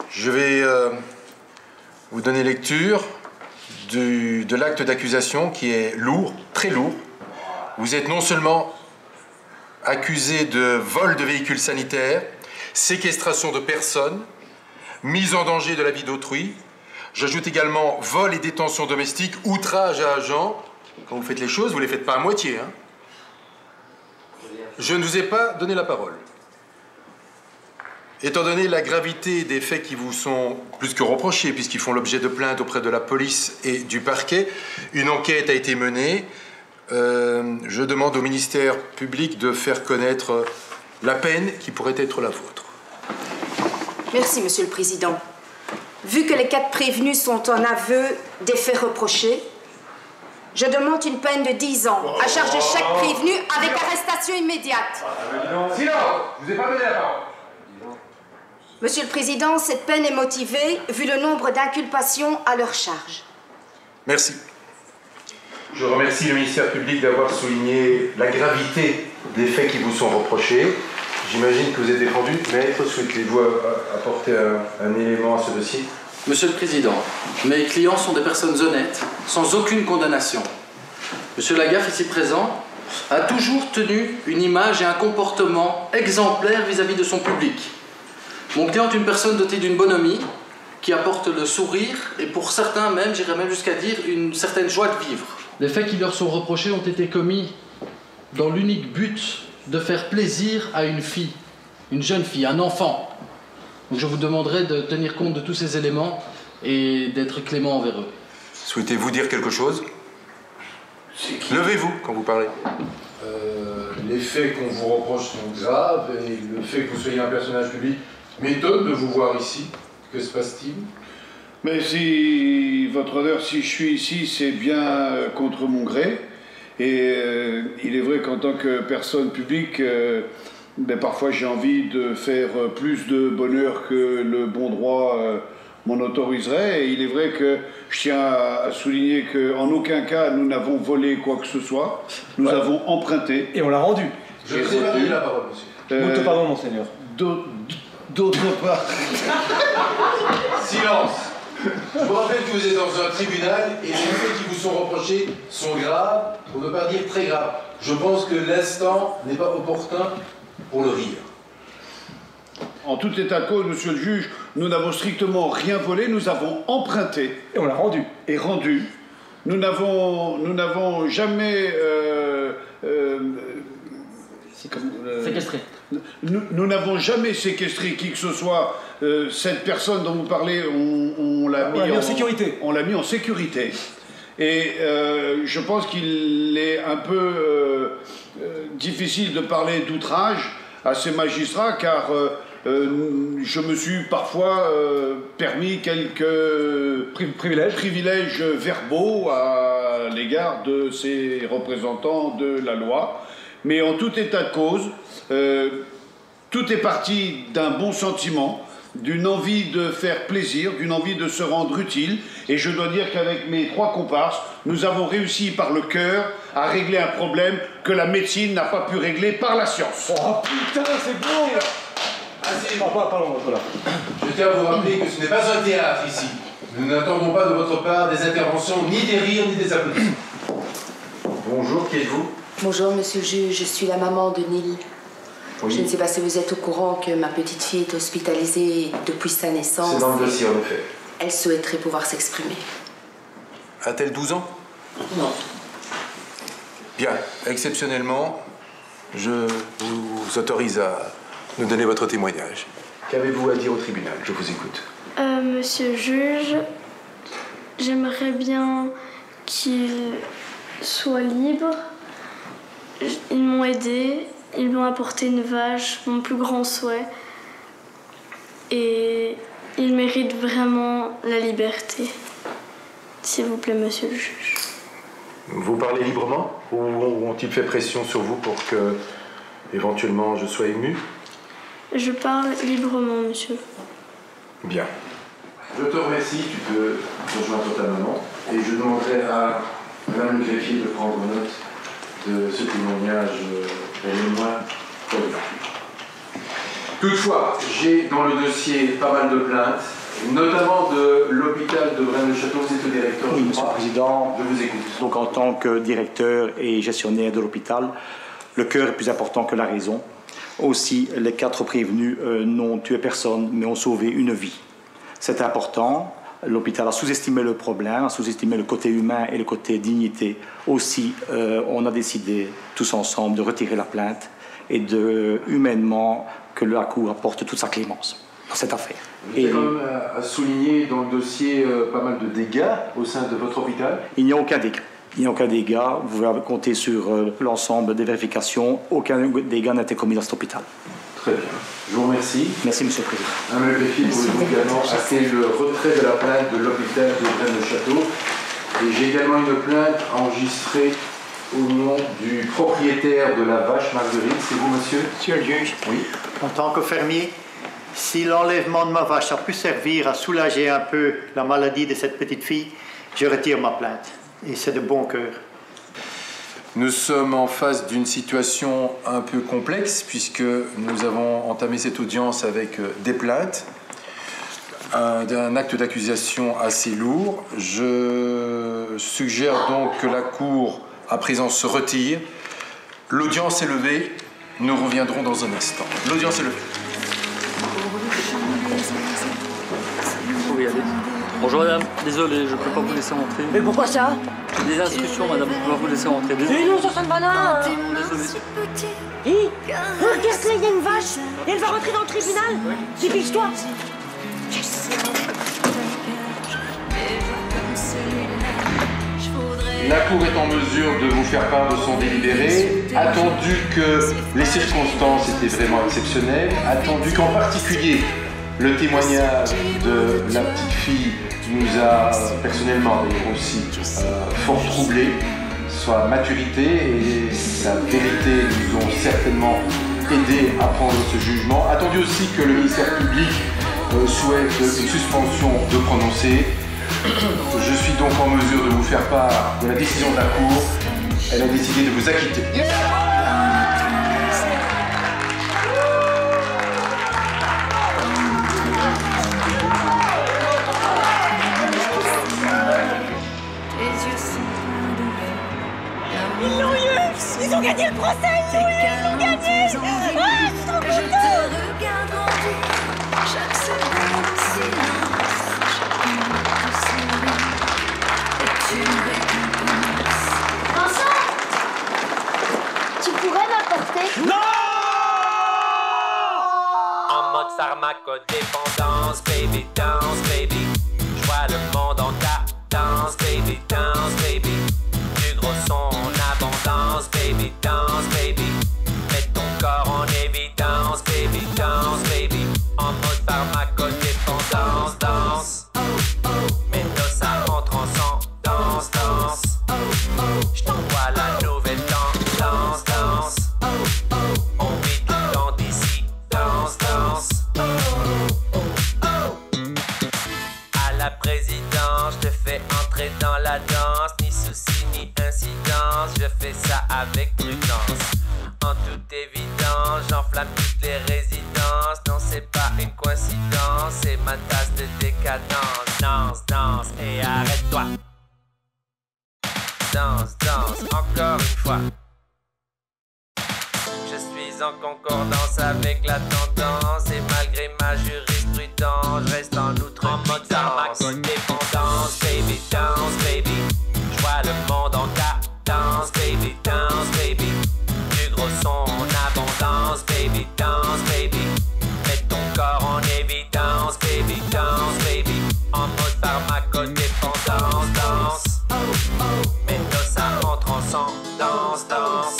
Je vais vous donner lecture de l'acte d'accusation qui est lourd, très lourd. Vous êtes non seulement accusé de vol de véhicules sanitaires, séquestration de personnes, mise en danger de la vie d'autrui. J'ajoute également vol et détention domestique, outrage à agent. Quand vous faites les choses, vous ne les faites pas à moitié. Hein. Je ne vous ai pas donné la parole. Étant donné la gravité des faits qui vous sont plus que reprochés, puisqu'ils font l'objet de plaintes auprès de la police et du parquet, une enquête a été menée. Je demande au ministère public de faire connaître la peine qui pourrait être la vôtre. Merci, Monsieur le Président. Vu que les 4 prévenus sont en aveu des faits reprochés, je demande une peine de 10 ans à charge de chaque prévenu avec arrestation immédiate. Silence! Je vous ai pas donné la parole. Monsieur le Président, cette peine est motivée vu le nombre d'inculpations à leur charge. Merci. Je remercie le ministère public d'avoir souligné la gravité des faits qui vous sont reprochés. J'imagine que vous êtes défendu. Maître, souhaitez-vous apporter un élément à ce dossier? Monsieur le Président, mes clients sont des personnes honnêtes, sans aucune condamnation. Monsieur Lagaffe, ici présent, a toujours tenu une image et un comportement exemplaire vis-à-vis de son public. Mon client est une personne dotée d'une bonhomie, qui apporte le sourire, et pour certains même, j'irais même jusqu'à dire, une certaine joie de vivre. Les faits qui leur sont reprochés ont été commis dans l'unique but de faire plaisir à une fille, une jeune fille, un enfant. Donc je vous demanderai de tenir compte de tous ces éléments et d'être clément envers eux. Souhaitez-vous dire quelque chose? Levez-vous quand vous parlez. Les faits qu'on vous reproche sont graves et le fait que vous soyez un personnage public m'étonne de vous voir ici. Que se passe-t-il? Mais si, votre honneur, si je suis ici, c'est bien contre mon gré. Et il est vrai qu'en tant que personne publique, parfois j'ai envie de faire plus de bonheur que le bon droit m'en autoriserait. Et il est vrai que je tiens à souligner qu'en aucun cas nous n'avons volé quoi que ce soit. Nous avons emprunté. Et on l'a rendu. Je vous ai pas donné la parole, monsieur. Pardon, monseigneur. D'autre part... Silence! Je vous rappelle que vous êtes dans un tribunal et les faits qui vous sont reprochés sont graves, pour ne pas dire très graves. Je pense que l'instant n'est pas opportun pour le rire. En tout état de cause, monsieur le juge, nous n'avons strictement rien volé, nous avons emprunté. Et on l'a rendu. Et rendu. Nous n'avons jamais Séquestré. Nous n'avons jamais séquestré qui que ce soit. Cette personne dont vous parlez, on l'a mis en sécurité. On l'a mis en sécurité. Et je pense qu'il est un peu difficile de parler d'outrage à ces magistrats, car je me suis parfois permis quelques privilèges verbaux à l'égard de ces représentants de la loi. Mais en tout état de cause, tout est parti d'un bon sentiment, d'une envie de faire plaisir, d'une envie de se rendre utile. Et je dois dire qu'avec mes 3 comparses, nous avons réussi par le cœur à régler un problème que la médecine n'a pas pu régler par la science. Oh putain, c'est beau! Pardon, voilà. Je tiens à vous rappeler que ce n'est pas un théâtre ici. Nous n'attendons pas de votre part des interventions, ni des rires, ni des applaudissements. Bonjour, qui êtes-vous? Bonjour, monsieur le juge, je suis la maman de Nil. Oui. Je ne sais pas si vous êtes au courant que ma petite fille est hospitalisée depuis sa naissance. C'est dans le dossier, en effet. Elle souhaiterait pouvoir s'exprimer. A-t-elle 12 ans? Non. Bien, exceptionnellement, je vous autorise à nous donner votre témoignage. Qu'avez-vous à dire au tribunal? Je vous écoute. Monsieur le juge, j'aimerais bien qu'il soit libre. Ils m'ont aidé, ils m'ont apporté une vache, mon plus grand souhait. Et ils méritent vraiment la liberté. S'il vous plaît, monsieur le juge. Vous parlez librement ou ont-ils fait pression sur vous pour que, éventuellement, je sois ému? Je parle librement, monsieur. Bien. Je te remercie, tu peux rejoindre ta maman. Et je demanderai à Madame le greffier de prendre note de ce témoignage pour le moins probable. Toutefois, j'ai dans le dossier pas mal de plaintes, notamment de l'hôpital de Braine-le-Château. Vous êtes le directeur, oui, je Monsieur crois. le Président. Je vous écoute. Donc, en tant que directeur et gestionnaire de l'hôpital, le cœur est plus important que la raison. Aussi, les 4 prévenus n'ont tué personne, mais ont sauvé une vie. C'est important. L'hôpital a sous-estimé le problème, a sous-estimé le côté humain et le côté dignité. Aussi, on a décidé, tous ensemble, de retirer la plainte et humainement, que la Cour apporte toute sa clémence dans cette affaire. Vous avez quand même à souligner dans le dossier pas mal de dégâts au sein de votre hôpital. Il n'y a aucun dégât. Il n'y a aucun dégât. Vous pouvez compter sur l'ensemble des vérifications. Aucun dégât n'a été commis dans cet hôpital. Très bien. Je vous remercie. Merci, Monsieur le Président. Madame le greffier, pouvez-vous également acter le retrait de la plainte de l'hôpital de Braine-le-Château. Et j'ai également une plainte enregistrée au nom du propriétaire de la vache Marguerite. C'est vous, monsieur? Monsieur le juge, oui. En tant que fermier, si l'enlèvement de ma vache a pu servir à soulager un peu la maladie de cette petite fille, je retire ma plainte. Et c'est de bon cœur. Nous sommes en face d'une situation un peu complexe puisque nous avons entamé cette audience avec des plaintes, un acte d'accusation assez lourd. Je suggère donc que la Cour à présent se retire. L'audience est levée. Nous reviendrons dans un instant. L'audience est levée. Vous pouvez y aller. Bonjour madame, désolé, je ne peux pas vous laisser rentrer. Mais pourquoi ça? J'ai des instructions madame, je ne peux pas vous laisser rentrer. Désolé. Mais non, sur son banane. Désolé. Hé, regarde là, il y a une vache. Et elle va rentrer dans le tribunal. Dépêche-toi. La Cour est en mesure de vous faire part de son délibéré, attendu que les circonstances étaient vraiment exceptionnelles, attendu qu'en particulier le témoignage de la petite fille nous a personnellement d'ailleurs aussi fort troublé, sa maturité et sa vérité nous ont certainement aidé à prendre ce jugement, attendu aussi que le ministère public souhaite une suspension de prononcé. Je suis donc en mesure de vous faire part de la décision de la Cour. Elle a décidé de vous acquitter. Ils l'ont eu. Ils ont gagné le procès. Ils l'ont gagné. Ah, je suis trop contente. Vincent, tu pourrais m'apporter? Non! pharmacodépendance, baby, danse, baby. Je vois le monde en cadence, baby, danse, baby. Du gros son en abondance, baby, danse, baby. Mets ton corps en évidence, baby, danse, baby. En mode pharmacodépendance, danse. Maintenant ça entre en danse, danse. Je t'envoie la nouvelle danse, danse. On vit tout le temps d'ici, danse, danse. À la présidence, je te fais entrer dans la danse. Ni souci, ni incidence, je fais ça avec prudence. En toute évidence, j'enflamme toutes les résidences. Non, c'est pas une coïncidence, c'est ma tasse de décadence. Danse, danse et arrête-toi. Danse, danse, encore une fois. Je suis en concordance avec la tendance. Et malgré ma jurisprudence, je reste en outre en mode pharmacodépendance, baby, danse, baby. Je vois le monde en cadence, baby, danse, baby. Du gros son en abondance, baby, danse, baby. Mets ton corps en évidence, baby, danse, baby. En mode pharmacodépendance, danse. Maintenant ça entre en danse, danse.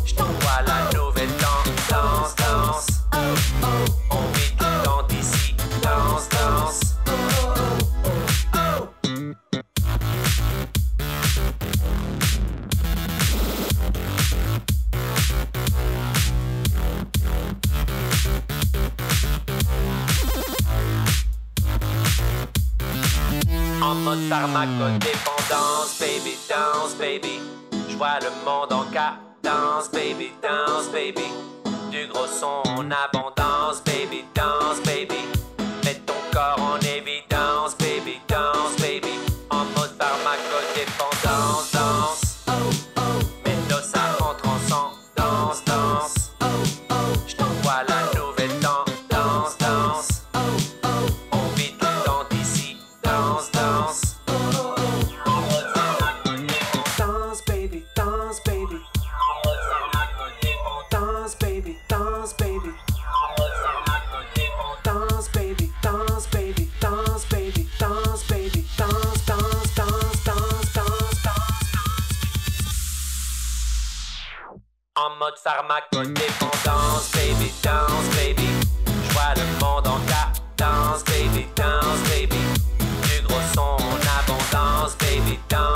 Je t'envoie la nouvelle danse, danse. On vit tout le temps d'ici, danse, danse. En mode pharmacodépendance, baby, danse, baby. Je vois le monde en cadence, baby, danse, baby. Du gros son en abondance, baby, danse, baby. Mets ton corps en évidence, baby, danse, baby. En mode pharmacodépendance, danse. Maintenant ça entre en danse, danse. Je t'envoie la nouvelle danse, danse. On vit tout le temps d'ici, danse, danse. Danse, baby, danse, baby. Danse, baby, danse, baby. Danse, baby, danse, baby, danse, baby, danse, baby, danse, danse, danse, danse, danse, danse. En mode pharmacodépendance, baby, danse, baby. Je vois le monde en cadence, baby, danse, baby. Du gros son en abondance, baby, danse.